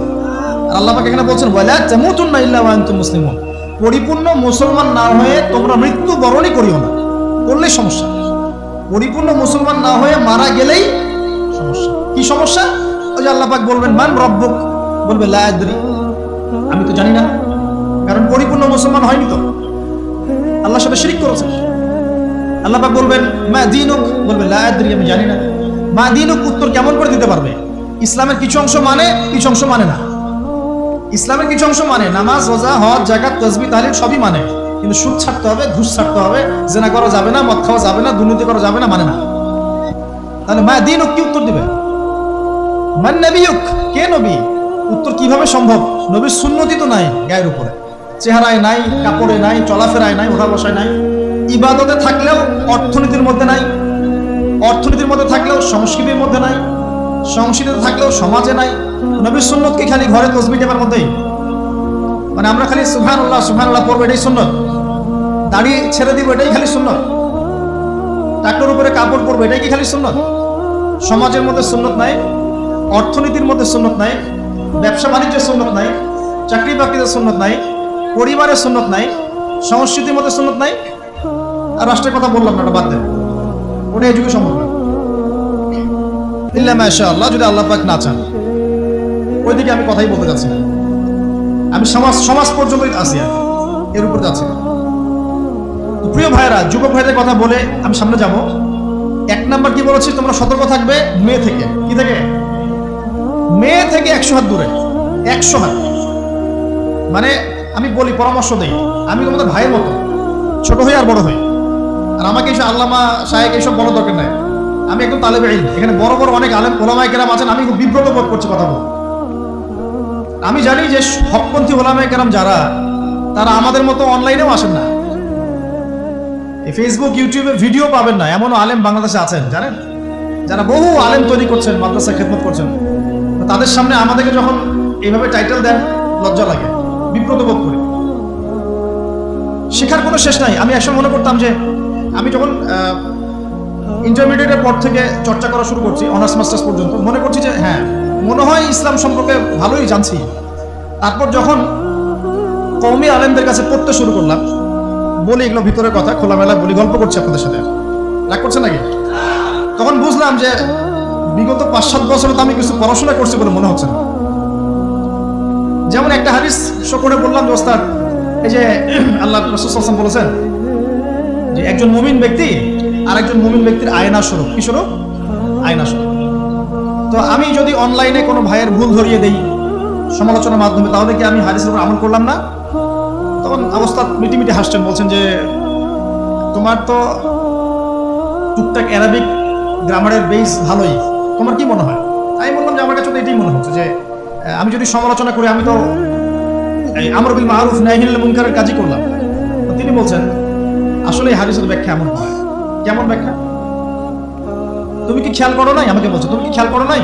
আর আল্লাহ পাক এখানে বলছেন, ওয়ালা তামুতুন্না ইল্লা ওয়া আনতুম মুসলিমুন, পরিপূর্ণ মুসলমান না হয়ে তোমরা মৃত্যু বরণই করিও না। করলেই সমস্যা। পরিপূর্ণ মুসলমান না হয়ে মারা গেলেই সমস্যা। কি সমস্যা? ওই যে আল্লাহ পাক বলবেন, মান রব্বুক, বলবে লা আদরি, আমি তো জানি না, কারণ পরিপূর্ণ মুসলমান হয়নি তো, আল্লাহর সাথে শিরক করেছে। আল্লাহ পাক বলবেন, মা দীনুক, বলবে লা আদরি, আমি জানি না। মা দীনুক উত্তর কেমন করে দিতে পারবে? ইসলামের কিছু অংশ মানে, কিছু অংশ মানে না। ইসলামের কিছু অংশ মানে, নামাজ, রোজা, হজ, যাকাত, তাসবিহ, তাহলিল সবই মানে, কিন্তু সুদ ছাড়তে হবে, ঘুষ ছাড়তে হবে, জেনা করা যাবে না, মদ খাওয়া যাবে না, দুর্নীতি করা যাবে না, মানে না। তাহলে মা দীনুক কি উত্তর দিবে? মান নবিয়ুক, কে নবী? উত্তর কিভাবে সম্ভব? নবীর সুন্নতি তো নাই গায়ের উপরে, চেহারায় নাই, কাপড়ে নাই, চলাফেরায় নাই, ওঠা বসায় নাই, ইবাদতে থাকলেও অর্থনীতির মধ্যে নাই, অর্থনীতির মধ্যে থাকলেও সংস্কৃতির মধ্যে নাই, সংস্কৃতিতে থাকলেও সমাজে নাই। নবীর সুন্নত কি খালি ঘরে তসবিহ টেপার মধ্যেই? মানে আমরা খালি সুবহানাল্লাহ সুবহানাল্লাহ পড়বো, এটাই সুন্নত? দাড়ি ছেড়ে দিব, এটাই খালি সুন্নত? টাকটোর উপরে কাপড় পরবো, এটাই কি খালি সুন্নত? সমাজের মধ্যে সুন্নত নাই, অর্থনীতির মধ্যে সুন্নত নাই, ব্যবসা বাণিজ্যের সুন্নত নাই, চাকরি বাকরিতে সুন্নত নাই, পরিবারের সুন্নত নাই, সংস্কৃতির মধ্যে সুন্নত নাই, আর রাষ্ট্রের কথা বললাম না, ওটা বাদ দেন, ওটা এই যুগে সম্ভব না। ইল্লা মাশাআল্লাহ, যদি আল্লাহ পাক না চান। ওইদিকে আমি কথাই বলতে যাচ্ছি না, আমি সমাজ পর্যন্তই আছি, এর উপর যাচ্ছি না। তো প্রিয় ভাইরা, যুবক ভাইদের কথা বলে আমি সামনে যাব। 1 নাম্বার কি বলেছি, তোমরা সতর্ক থাকবে মেয়ে থেকে। কি থেকে? মেয়ে থেকে 100 হাত দূরে। 100 হাত মানে আমি বলি, পরামর্শ দেই, আমি তোমাদের ভাইয়ের মতো, ছোট হই আর বড় হই। আর আমাকে এইসব আল্লামা শায়েখ এইসব বড় দরকার নাই, আমি একদম তালেবে ইলম। এখানে বড় বড় অনেক আলেম ওলামায়ে কেরাম আছেন, আমি খুব বিব্রত বোধ করছি কথা বলতে। আমি জানি যে হকপন্থী ওলামায়ে কেরাম যারা, তারা আমাদের মতো অনলাইনেও আসেন না, এই ফেসবুক ইউটিউবে ভিডিও পাবেন না, এমনও আলেম বাংলাদেশে আছেন জানেন, যারা বহু আলেম তৈরি করছেন, মাদ্রাসা খেদমত করছেন। তাদের সামনে আমাদেরকে যখন এইভাবে টাইটেল দেন, লজ্জা লাগে, বিব্রত বোধ করি। শেখার কোনো শেষ নাই। আমি একসময় মনে করতাম যে আমি যখন ইন্টারমিডিয়েটের পর থেকে চর্চা করা শুরু করছি, অনার্স মাস্টার্স পর্যন্ত, মনে করছি যে হ্যাঁ, মনে হয় ইসলাম সম্পর্কে ভালোই জানছি। তারপর যখন কওমি আলেমদের কাছে পড়তে শুরু করলাম, বলি এগুলো ভিতরের কথা, খোলামেলা বলি, গল্প করছি আপনাদের সাথে, রাগ করছে নাকি? তখন বুঝলাম যে বিগত 5-7 বছরে তো আমি কিছু পড়াশোনা করছি বলে মনে হচ্ছে না। যেমন একটা হাদিস শো করে বললাম যে ওস্তাদ, এই যে আল্লাহ রাসূল সাল্লাল্লাহু আলাইহি ওয়াসাল্লাম বলেছেন যে একজন মুমিন ব্যক্তি আর একজন মুমিন ব্যক্তির আয়না স্বরূপ। কি স্বরূপ? আয়না স্বরূপ। তো আমি যদি অনলাইনে কোনো ভাইয়ের ভুল ধরিয়ে দেই সমালোচনার মাধ্যমে, তাহলে কি আমি হাদিসের উপর আমল করলাম না? তখন অবস্থা মিটিমিটি হাসছেন, বলছেন যে তোমার তো টুকটাক অ্যারাবিক গ্রামারের বেস ভালোই, তোমার কি মনে হয়? আমি বললাম যে আমার কাছে তো এটাই মনে হচ্ছে যে আমি যদি সমালোচনা করি, আমি তো এই আমর বিল মারুফ নাহি আনিল মুনকারের কাজই করলাম। তো তিনি বলছেন আসলে এই হাদিসের ব্যাখ্যা এমন হয়। কেমন ব্যাখ্যা? তুমি কি খেয়াল করো নাই? আমাকে বলছো, তুমি কি খেয়াল করো নাই?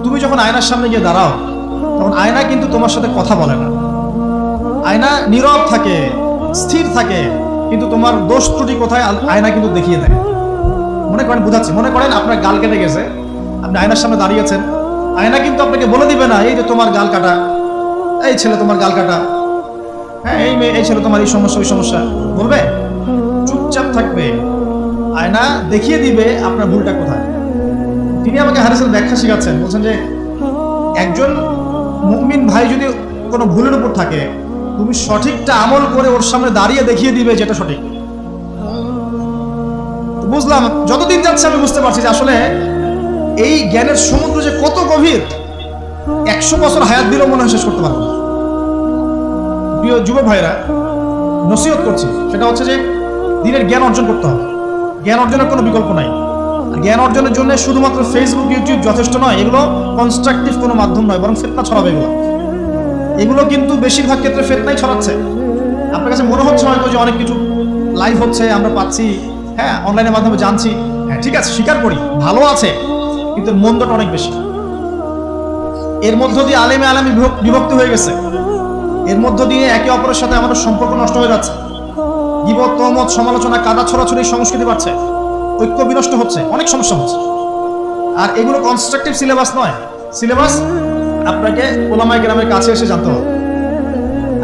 তুমি যখন আয়নার সামনে গিয়ে দাঁড়াও, তখন আয়না কিন্তু তোমার সাথে কথা বলে না, আয়না নীরব থাকে, স্থির থাকে, কিন্তু তোমার দোষ ত্রুটি কোথায় আয়না কিন্তু দেখিয়ে দেয়। মনে করেন, বুঝাচ্ছি, মনে করেন আপনার গাল কেটে গেছে, আপনি আয়নার সামনে দাঁড়িয়েছেন, আয়না কিন্তু আপনাকে বলে দিবে না এই যে তোমার গাল কাটা, এই ছেলে তোমার গাল কাটা, হ্যাঁ এই মেয়ে, এই ছেলে তোমার এই সমস্যা ওই সমস্যা, বলবে? চুপচাপ থাকবে, আয়না দেখিয়ে দিবে আপনার ভুলটা কোথায়। তিনি আমাকে হাদিসের ব্যাখ্যা শেখাচ্ছেন, বলছেন যে একজন মুমিন ভাই যদি কোনো ভুলের উপর থাকে, তুমি সঠিকটা আমল করে ওর সামনে দাঁড়িয়ে দেখিয়ে দিবে যেটা সঠিক। বুঝলাম, যতদিন যাচ্ছে আমি বুঝতে পারছি যে আসলে এই জ্ঞানের সমুদ্র যে কত গভীর, 100 বছর হায়াত দিলেও মনে হয় শেষ করতে পারবো না। প্রিয় যুবক ভাইরা, নসিহত করছি, সেটা হচ্ছে যে দিনের জ্ঞান অর্জন করতে হবে। জ্ঞান অর্জনের কোনো বিকল্প নাই। আর জ্ঞান অর্জনের জন্য শুধুমাত্র ফেসবুক ইউটিউব যথেষ্ট নয়, এগুলো কনস্ট্রাকটিভ কোনো মাধ্যম নয়, বরং ফিতনা ছড়াবে এগুলো কিন্তু বেশিরভাগ ক্ষেত্রে ফিতনাই ছড়াচ্ছে। আপনার কাছে মনে হচ্ছে হয়তো যে অনেক কিছু লাইভ হচ্ছে, আমরা পাচ্ছি, হ্যাঁ অনলাইনের মাধ্যমে জানছি, হ্যাঁ ঠিক আছে, স্বীকার করি ভালো আছে, কিন্তু মন্দটা অনেক বেশি। এর মধ্য দিয়ে আলেমে বিভক্তি হয়ে গেছে, এর মধ্য দিয়ে একে অপরের সাথে আমাদের সম্পর্ক নষ্ট হয়ে যাচ্ছে, গীবত, তহমত, সমালোচনা, কাদা ছড়াছড়ি সংস্কৃতি বাড়ছে, ঐক্য বিনষ্ট হচ্ছে, অনেক সমস্যা হচ্ছে। আর এগুলো কনস্ট্রাকটিভ সিলেবাস নয়। সিলেবাস আপনাকে ওলামায়ে কেরামের কাছে এসে জানতে হবে।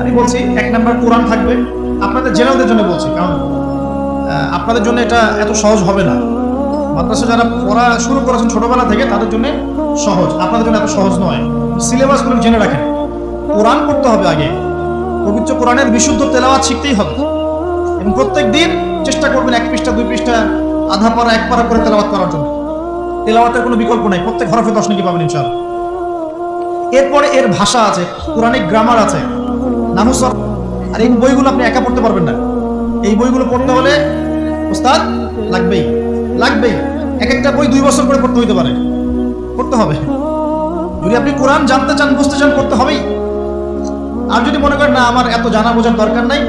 আমি বলছি 1 নাম্বার কোরআন থাকবে, আপনাদের জেনারেলদের জন্য বলছি, কারণ আপনাদের জন্য এটা এত সহজ হবে না। মাদ্রাসা যারা পড়া শুরু করেছেন ছোটবেলা থেকে, তাদের জন্য সহজ, আপনাদের জন্য এত সহজ নয়। সিলেবাসগুলো জেনে রাখেন। কোরআন পড়তে হবে আগে, পবিত্র কোরআনের বিশুদ্ধ তেলাওয়াত শিখতেই হবে, এবং প্রত্যেক দিন চেষ্টা করবেন 1 পৃষ্ঠা 2 পৃষ্ঠা, আধা পারা 1 পারা করে তেলাওয়াত করার জন্য। তেলাওয়াতের কোনো বিকল্প নাই, প্রত্যেক হরফে 10 নেকি পাবেন ইনশাআল্লাহ। এরপরে এর ভাষা আছে, কোরআনিক গ্রামার আছে, নাহু সরফ, আর এই বইগুলো আপনি একা পড়তে পারবেন না। এই বইগুলো পড়তে হলে ওস্তাদ লাগবেই। এক একটা বই 2 বছর করে পড়তে হইতে পারে, পড়তে হবে। যদি আপনি কোরআন জানতে চান, বুঝতে চান, পড়তে হবেই। আর যদি মনে করেন না আমার এত জানা বোঝার দরকার নাই,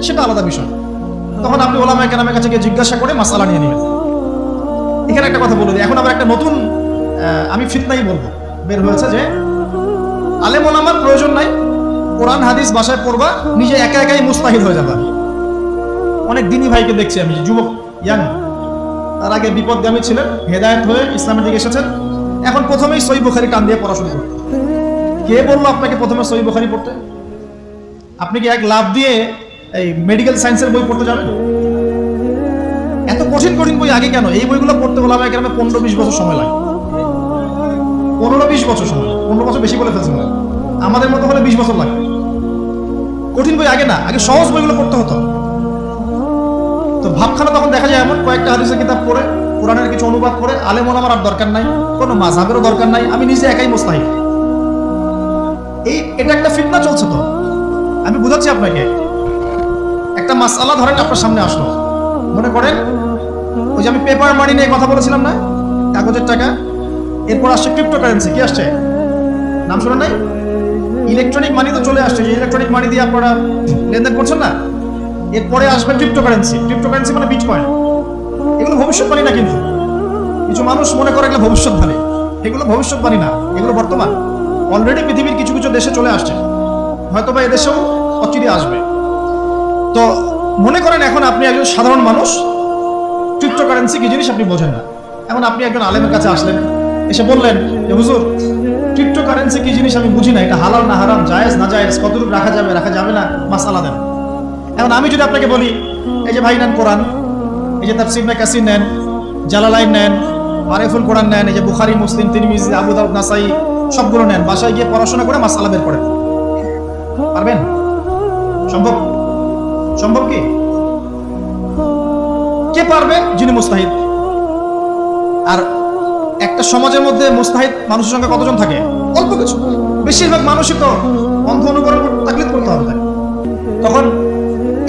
সেটা আলাদা বিষয়, তখন আপনি ওলামায়ে কেরামের কাছে গিয়ে জিজ্ঞাসা করে মাসআলা নিয়ে নেবেন। এখানে একটা কথা বলে দিই, এখন আবার একটা নতুন আমি ফিতনাই বলবো বের হয়েছে যে আলেম ওলামার প্রয়োজন নাই, কোরআন হাদিস বাসায় পড়বা, নিজে একা একাই মুস্তাহিদ হয়ে যাবা। অনেক দিনী ভাইকে দেখছি আমি, যুবক ইয়াং, তার আগে বিপদগামী ছিলেন, হেদায়েত হয়ে ইসলামের দিকে এসেছেন, এখন প্রথমেই সহিহ বুখারী টান দিয়ে পড়াশোনা করতে। কে বললো আপনাকে প্রথমে সহিহ বুখারী পড়তে? আপনি কি এক লাভ দিয়ে এই মেডিকেল সায়েন্সের বই পড়তে যাবেন? কঠিন কঠিন বই আগে কেন? এই বইগুলো পড়তে ওলামায়ে কেরামে 15-20 বছর সময় লাগে। 15-20 বছর সময়, 15 বছর বেশি বলে ফেলছেন না, আমাদের মতো হলে 20 বছর লাগে। কঠিন বই আগে না, আগে সহজ বইগুলো পড়তে হতো। তো ভাবখানা তখন দেখা যায় এমন, কয়েকটা হাদিসের কিতাব পড়ে, কোরআনের কিছু অনুবাদ করে, আলেম ওলামার আর দরকার নাই, কোনো মাযহাবেরও দরকার নাই, আমি নিজে একাই মুস্তাহিদ। এটা একটা ফিতনা চলছে। তো আমি বুঝাচ্ছি আপনাকে, একটা মাসআলা ধরেন আপনার সামনে আসলো, মনে করেন ওই যে আমি পেপার মানি নিয়ে কথা বলেছিলাম না, কাগজের টাকা, এরপর আসছে ক্রিপ্টোকারেন্সি। কি আসছে? নাম শুনেন নাই? ইলেকট্রনিক মানি তো চলে আসছে, ইলেকট্রনিক মানি দিয়ে আপনারা লেনদেন করছেন না, এরপরে আসবে ক্রিপ্টোকারেন্সি। ক্রিপ্টোকারেন্সি মানে বিটকয়েন। এগুলো ভবিষ্যৎবাণী না, কিন্তু কিছু মানুষ মনে করে এগুলো ভবিষ্যৎবাণী। এগুলো ভবিষ্যৎবাণী না, এগুলো বর্তমান। অলরেডি পৃথিবীর কিছু কিছু দেশে চলে আসছে, হয়তোবা এদেশেও অচিরে আসবে। তো মনে করেন এখন আপনি একজন সাধারণ মানুষ, ক্রিপ্টোকারেন্সি কি জিনিস আপনি বোঝেন না। এখন আপনি একজন আলেমের কাছে আসলেন, এসে বললেন যে হুজুর, ক্রিপ্টোকারেন্সি কি জিনিস আমি বুঝি না, এটা হালাল না হারাম, জায়েজ না জায়েজ, কতটুকু রাখা যাবে রাখা যাবে না, মাসআলা দেন। এখন আমি যদি আপনাকে বলি, এই যে ভাই নেন কোরআন, এই যে তাফসীর ইবনে কাসির নেন, জালালাইন নেন, মারিফুল কোরআন নেন, এই যে বুখারী, মুসলিম, তিরমিজি, আবু দাউদ, নাসাই, সবগুলো নেন, বাসায় গিয়ে পড়াশোনা করে মাসআলা বের করেন। পারবেন? সম্ভব? সম্ভব কি? কে পারবে? যিনি মুস্তাহিদ। আর একটা সমাজের মধ্যে মুস্তাহিদ মানুষের সংখ্যা কতজন থাকে? অল্প কিছু। বেশিরভাগ মানুষই তো অন্ধ অনুকরণ তাকলিদ করতে হবে। তখন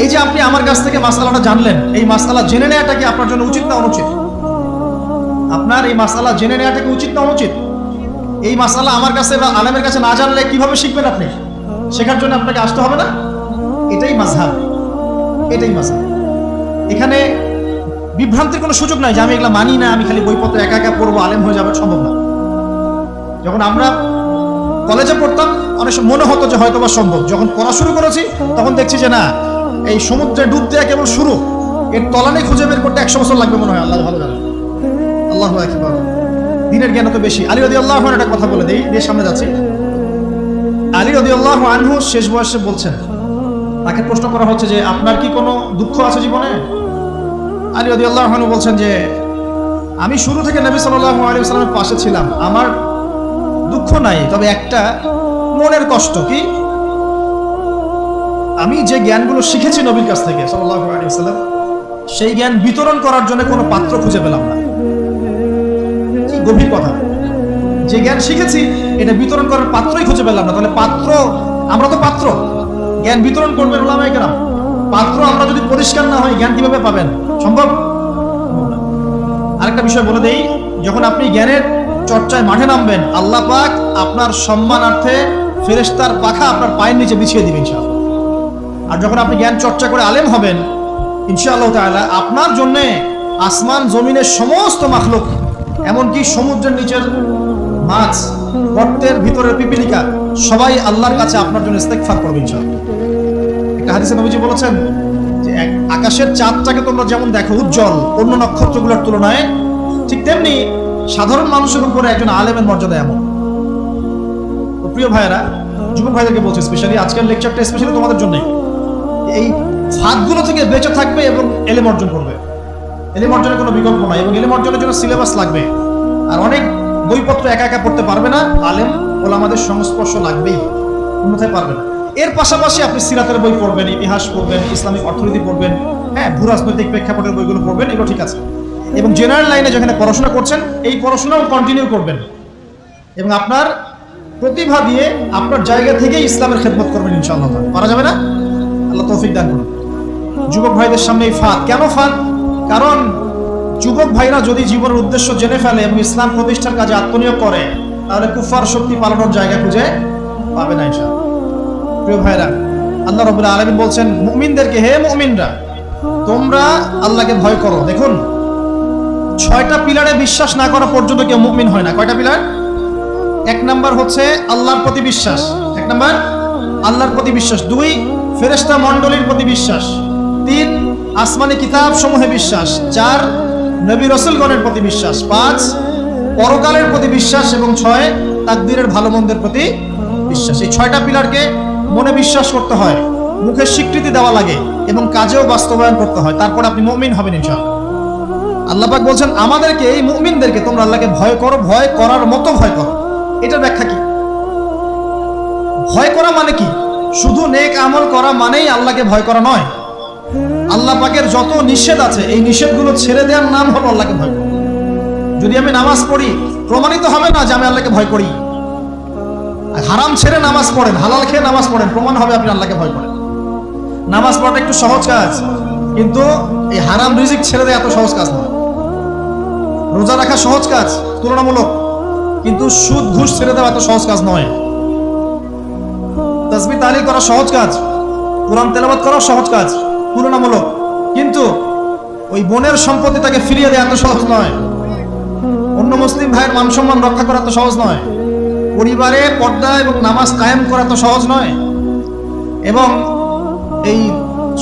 এই যে আপনি আমার কাছ থেকে মাসআলাটা জানলেন, এই মাসআলা জেনে নেওয়াটা কি আপনার জন্য উচিত না অনুচিত? আপনার এই মাসআলা জেনে নেওয়াটা কি উচিত না অনুচিত? এই মাসআলা আমার কাছে বা আলেমের কাছে না জানলে কিভাবে শিখবেন আপনি? শেখার জন্য আপনাকে আসতে হবে না? এটাই মাযহাব, এটাই মাযহাব। এখানে বিভ্রান্তির কোনো সুযোগ নাই যে আমি এগুলা মানি না, আমি খালি বইপত্র একা একা পড়বো, আলেম হয়ে যাবে, সম্ভব না। যখন আমরা কলেজে পড়তাম অনেক সময় মনে হতো যে হয়তো বা সম্ভব, যখন পড়া শুরু করেছি তখন দেখছি যে না, এই সমুদ্রে ডুব দেওয়া কেবল শুরু, এর তলানি খুঁজে বের করতে 100 বছর লাগবে মনে হয়। আল্লাহ ভালো জানেন। আল্লাহু আকবার। দিনের জ্ঞান তো বেশি। আলী রাদিয়াল্লাহু আনহু একটা কথা বলে দেই, দিয়ে সামনে যাচ্ছি। আলী রাদিয়াল্লাহু আনহু শেষ বয়সে বলছেন, তাকে প্রশ্ন করা হচ্ছে যে আপনার কি কোনো দুঃখ আছে জীবনে? আলী রাদিয়াল্লাহু আনহু বলছেন যে আমি শুরু থেকে নবী সাল্লাল্লাহু আলাইহি ওয়াসাল্লামের পাশে ছিলাম, আমার দুঃখ নাই, তবে একটা মনের কষ্ট। কি? আমি যে জ্ঞানগুলো শিখেছি নবীর কাছ থেকে সাল্লাল্লাহু আলাইহি ওয়াসাল্লাম, সেই জ্ঞান বিতরণ করার জন্য কোনো পাত্র খুঁজে পেলাম না। কি গভীর কথা! যে জ্ঞান শিখেছি এটা বিতরণ করার পাত্রই খুঁজে পেলাম না। তাহলে পাত্র, আমরা তো পাত্র, জ্ঞান বিতরণ করবেন উলামায়ে কেরাম। পাত্র আমরা যদি পরিষ্কার না হয় জ্ঞান কিভাবে পাবেন? সম্ভব? আরেকটা বিষয় বলে দেই, যখন আপনি জ্ঞানের চর্চায় মাঠে নামবেন, আল্লাহ পাক আপনার সম্মানার্থে ফেরেশতার পাখা আপনার পায়ের নিচে বিছিয়ে দিবেন ইনশাআল্লাহ। আর যখন আপনি জ্ঞান চর্চা করে আলেম হবেন ইনশাআল্লাহ তাআলা, আপনার জন্য আসমান জমিনের সমস্ত মাখলুক, এমনকি সমুদ্রের নিচের মাছ, গর্তের ভিতরের পিপিলিকা, সবাই আল্লাহর কাছে আপনার জন্য ইস্তেগফার করবে ইনশাআল্লাহ। একটা হাদিসে নবীজি বলেছেন যে আকাশের চাঁদটাকে তোমরা যেমন দেখো উজ্জ্বল অন্য নক্ষত্রগুলোর তুলনায়, ঠিক তেমনি সাধারণ মানুষের উপরে একজন আলেমের মর্যাদা এমন। তো প্রিয় ভাইয়েরা, যুবক ভাইদেরকে বলছি, স্পেশালি আজকের লেকচারটা স্পেশালি তোমাদের জন্যই, এই ফাঁদগুলো থেকে বেঁচে থাকবে এবং এলেম অর্জন করবে। এলেম অর্জনের কোনো বিকল্প নাই, এবং এলেম অর্জনের জন্য সিলেবাস লাগবে। আর অনেক বইপত্র একা একা পড়তে পারবে না, আলেম ওলামাদের সংস্পর্শ লাগবেই, অন্যথায় পারবে না। এর পাশাপাশি আপনি সিরাতের বই পড়বেন, ইতিহাস পড়বেন, ইসলামিক অর্থনীতি পড়বেন, হ্যাঁ, ভূরাজনৈতিক প্রেক্ষাপটের বইগুলো পড়বেন, এগুলো ঠিক আছে। এবং জেনারেল লাইনে যেখানে পড়াশোনা করছেন এই পড়াশোনাও কন্টিনিউ করবেন, এবং আপনার প্রতিভা দিয়ে আপনার জায়গা থেকে ইসলামের খেদমত করবেন ইনশাআল্লাহ। পারা যাবে না? আল্লাহ তৌফিক দান করুন। যুবক ভাইদের সামনে এই ফাঁদ। কেন ফাঁদ? কারণ যুবক ভাইরা যদি জীবনের উদ্দেশ্য জেনে ফেলে এবং ইসলাম প্রতিষ্ঠার কাজে আত্মনিয়োগ করে, তাহলে কুফার শক্তি পালানোর জায়গা খুঁজে পাবে না ইনশাআল্লাহ। প্রিয় ভাইরা, আল্লাহ রাব্বুল আলামিন বলছেন মুমিনদেরকে, হে মুমিনরা, তোমরা আল্লাহকে ভয় করো। দেখুন, 6টা পিলারে বিশ্বাস না করা পর্যন্ত কেউ মুমিন হয় না। কয়টা পিলার? 1 নাম্বার হচ্ছে আল্লাহর প্রতি বিশ্বাস। 1 নাম্বার আল্লাহর প্রতি বিশ্বাস। 2 ফেরেশতা মণ্ডলীর প্রতি বিশ্বাস। 3 আসমানি কিতাব সমূহে বিশ্বাস। 4 নবী রাসূলগণের প্রতি বিশ্বাস। 5 পরকালের প্রতি বিশ্বাস। এবং 6 তাকদীরের ভালো মন্দের প্রতি বিশ্বাস। এই 6টা পিলারকে মনে বিশ্বাস করতে হয়, মুখে স্বীকৃতি দেওয়া লাগে এবং কাজেও বাস্তবায়ন করতে হয়, তারপর আপনি মুমিন হবেন ইনশাআল্লাহ। আল্লাহ পাক বলছেন আমাদেরকে, এই মুমিনদেরকে তোমরা আল্লাহকে ভয় করো, ভয় করার মতো ভয় করো। এটার ব্যাখ্যা কি? ভয় করা মানে কি? শুধু নেক আমল করা মানেই আল্লাহকে ভয় করা নয়। আল্লাহ পাকের যত নিষেধ আছে এই নিষেধগুলো ছেড়ে দেওয়ার নাম হলো আল্লাহকে ভয় করা। যদি আমি নামাজ পড়ি, প্রমাণিত হবে না যে আমি আল্লাহকে ভয় করি। হারাম ছেড়ে নামাজ পড়েন, হালাল খেয়ে নামাজ পড়েন, প্রমাণ হবে আপনি আল্লাহকে ভয় করেন। নামাজ পড়াটা একটু সহজ কাজ, কিন্তু এই হারাম রিজিক ছেড়ে দেওয়া এত সহজ কাজ নয়। রোজা রাখা সহজ কাজ তুলনামূলক, কিন্তু সুদ ঘুষ ছেড়ে দেওয়া এত সহজ কাজ নয়। তাসবিহ তাহলিল করা সহজ কাজ, কোরআন তেলাওয়াত করা সহজ কাজ তুলনামূলক, কিন্তু ওই বোনের সম্পত্তি তাকে ফিরিয়ে দেওয়া এত সহজ নয়। অন্য মুসলিম ভাইয়ের মান সম্মান রক্ষা করা এত সহজ নয়। পরিবারে পর্দা এবং নামাজ কায়েম করা এত সহজ নয়। এবং এই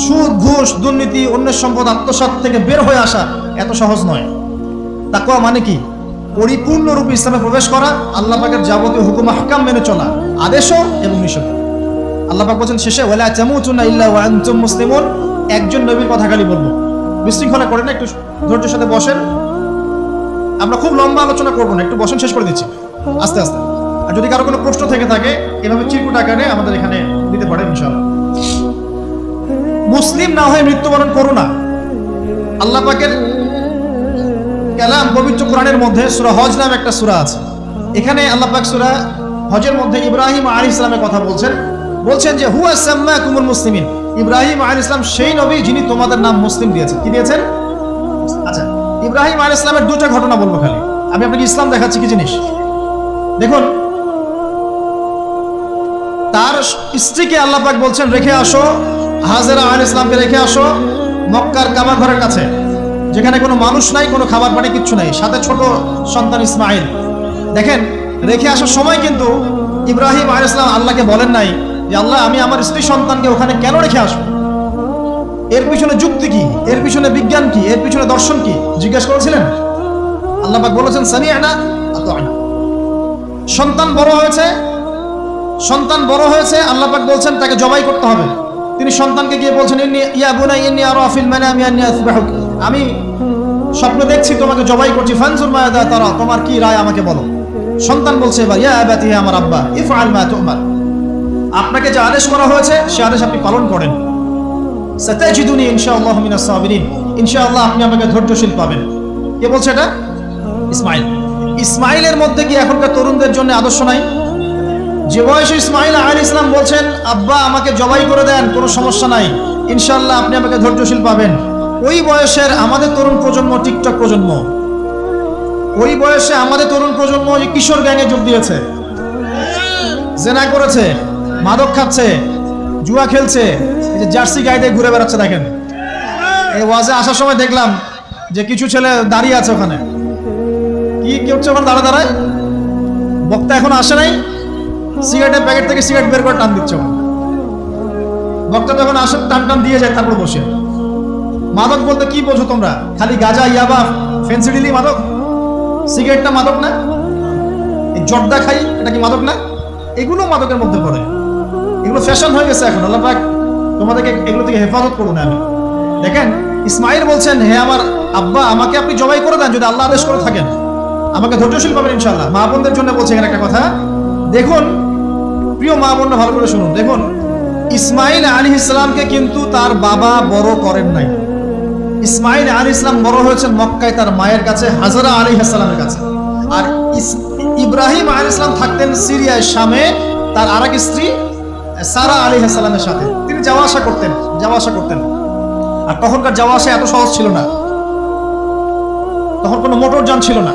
সুদ ঘুষ দুর্নীতি অন্যের সম্পদ আত্মসাৎ থেকে বের হয়ে আসা এত সহজ নয়। তাকওয়া মানে কি? পরিপূর্ণরূপে ইসলামে প্রবেশ করা, আল্লাহ পাকের যাবতীয় হুকুম আহকাম মেনে চলা, আদেশও এবং নিষেধ। আল্লাহ পাক বলেন শেষে, ওয়ালা তামুতুনা ইল্লা ওয়া আনতুম মুসলিমুন। একজন নবীর কথা খালি বলবো, বিশৃঙ্খলা করেন না, একটু ধৈর্যের সাথে বসেন। আমরা খুব লম্বা আলোচনা করবো না, একটু বসেন, শেষ করে দিচ্ছি আস্তে আস্তে। আর যদি কারো কোনো প্রশ্ন থেকে থাকে এভাবে চিরকুট আকারে আমাদের এখানে দিতে পারেন ইনশাআল্লাহ। মুসলিম না হয়ে মৃত্যুবরণ করো না। আল্লাহ পাকের কালাম পবিত্র কোরআনের মধ্যে সূরা হজ নামে একটা সূরা আছে। এখানে আল্লাহ পাক সূরা হজের মধ্যে ইব্রাহিম আলাইহিস সালামের কথা বলছেন যে হুয়া সাম্মাকুমুল মুসলিমিন। ইব্রাহিম আলাইহিস সালাম সেই নবী যিনি তোমাদের নাম মুসলিম দিয়েছেন। কি দিয়েছেন? আচ্ছা, ইব্রাহিম আলাইহিস সালামের দুটো ঘটনা বলবো খালি, আমি আপনাকে ইসলাম দেখাচ্ছি কি জিনিস। দেখুন, তার স্ত্রীকে আল্লাহ পাক বলছেন রেখে আসো, হাজেরা আলাইহিস সালামকে রেখে আসো মক্কার কাবা ঘরের কাছে, যেখানে কোনো মানুষ নাই, কোনো খাবার পানি কিচ্ছু নাই, সাথে ছোট সন্তান ইসমাইল। দেখেন, রেখে আসার সময় কিন্তু ইব্রাহিম আলাইহিস সালাম আল্লাহকে বলেন নাই যে আল্লাহ আমি আমার স্ত্রী সন্তানকে ওখানে কেন রেখে আসবো, এর পিছনে যুক্তি কি, এর পিছনে বিজ্ঞান কি, এর পিছনে দর্শন কি জিজ্ঞাসা করেছিলেন? আল্লাহ পাক বলেছেন সামি'না আতা'না। সন্তান বড় হয়েছে, আল্লাহ পাক বলছেন তাকে জবাই করতে হবে। তিনি সন্তানকে গিয়ে বলছেন ইয়া বুনাইয়া ইন্নী আরা ফিল মানামি আন্নী আযবাহুক, আমি স্বপ্ন দেখছি তোমাকে জবাই করছি, ফানজুর মাযা তারা, তোমার কি রায় আমাকে বলো। সন্তান বলছে এবার ইয়া আবাতি, হে আমার আব্বা, ইফআল মা তু'মার, আপনাকে যে আদেশ করা হয়েছে সে আদেশ আপনি পালন করেন। সাতাজিদুনি ইনশাআল্লাহু মিনাস সাবিরিন, ইনশাআল্লাহ আপনি আমাকে ধৈর্যশীল পাবেন। কে বলছে এটা? ইসমাইল। ইসমাইলের মধ্যে কি এখনকার তরুণদের জন্য আদর্শ নাই? যে বয়সে ইসমাইল আলাইহিস সালাম বলছেন আব্বা আমাকে জবাই করে দেন, কোনো সমস্যা নাই, ইনশাআল্লাহ আপনি আমাকে ধৈর্যশীল পাবেন। ওই বয়সের আমাদের তরুণ প্রজন্ম, টিকটক প্রজন্ম, ওই বয়সে আমাদের তরুণ প্রজন্ম যে কিশোর গ্যাংয়ে যোগ দিয়েছে, জেনা করেছে, মাদক খাচ্ছে, জুয়া খেলছে, এই যে জার্সি গাইতে ঘুরে বেড়াচ্ছে। দেখেন, এই ওয়াজে আসার সময় দেখলাম যে কিছু ছেলে দাঁড়িয়ে আছে ওখানে। কি হচ্ছে ওখানে দাঁড়ায়? বক্তা এখন আসে নাই, সিগারেটের প্যাকেট থেকে সিগারেট বের করে টান দিচ্ছে। বক্তা যখন আসে টান দিয়ে যায়, তারপর বসে। মাদক বলতে কি বোঝো তোমরা? খালি গাঁজা, ইয়াবা, ফেন্সিডিলি মাদক? সিগারেটটা মাদক না? এই জর্দা খাই, এটা কি মাদক না? এগুলো মাদকের মধ্যে পড়ে, এগুলো ফ্যাশন হয়ে গেছে এখন। আল্লাহ পাক তোমাদেরকে এগুলো থেকে হেফাজত করুন। আমি দেখেন, ইসমাইল বলছেন হে আমার আব্বা আমাকে আপনি জবাই করে দেন, যদি আল্লাহ আদেশ করে থাকেন, আমাকে ধৈর্যশীল পাবেন ইনশাআল্লাহ। মা বোনদের জন্য বলছে এখানে একটা কথা, দেখুন প্রিয় মা বোনরা ভালো করে শুনুন। দেখুন, ইসমাইল আলাইহিস সালামকে কিন্তু তার বাবা বড় করেন নাই। ইসমাইল আলাইহিস সালাম বড় হয়েছেন মক্কায় তার মায়ের কাছে, হাজরা আলাইহিস সালামের কাছে। আর ইব্রাহিম আলাইহিস সালাম থাকতেন সিরিয়ায়, শামে, তার আরেক স্ত্রী সারা আলাইহিস সালামের সাথে। তিনি যাওয়া আসা করতেন। আর তখনকার যাওয়া আসা এত সহজ ছিল না, তখন কোনো মোটর যান ছিল না।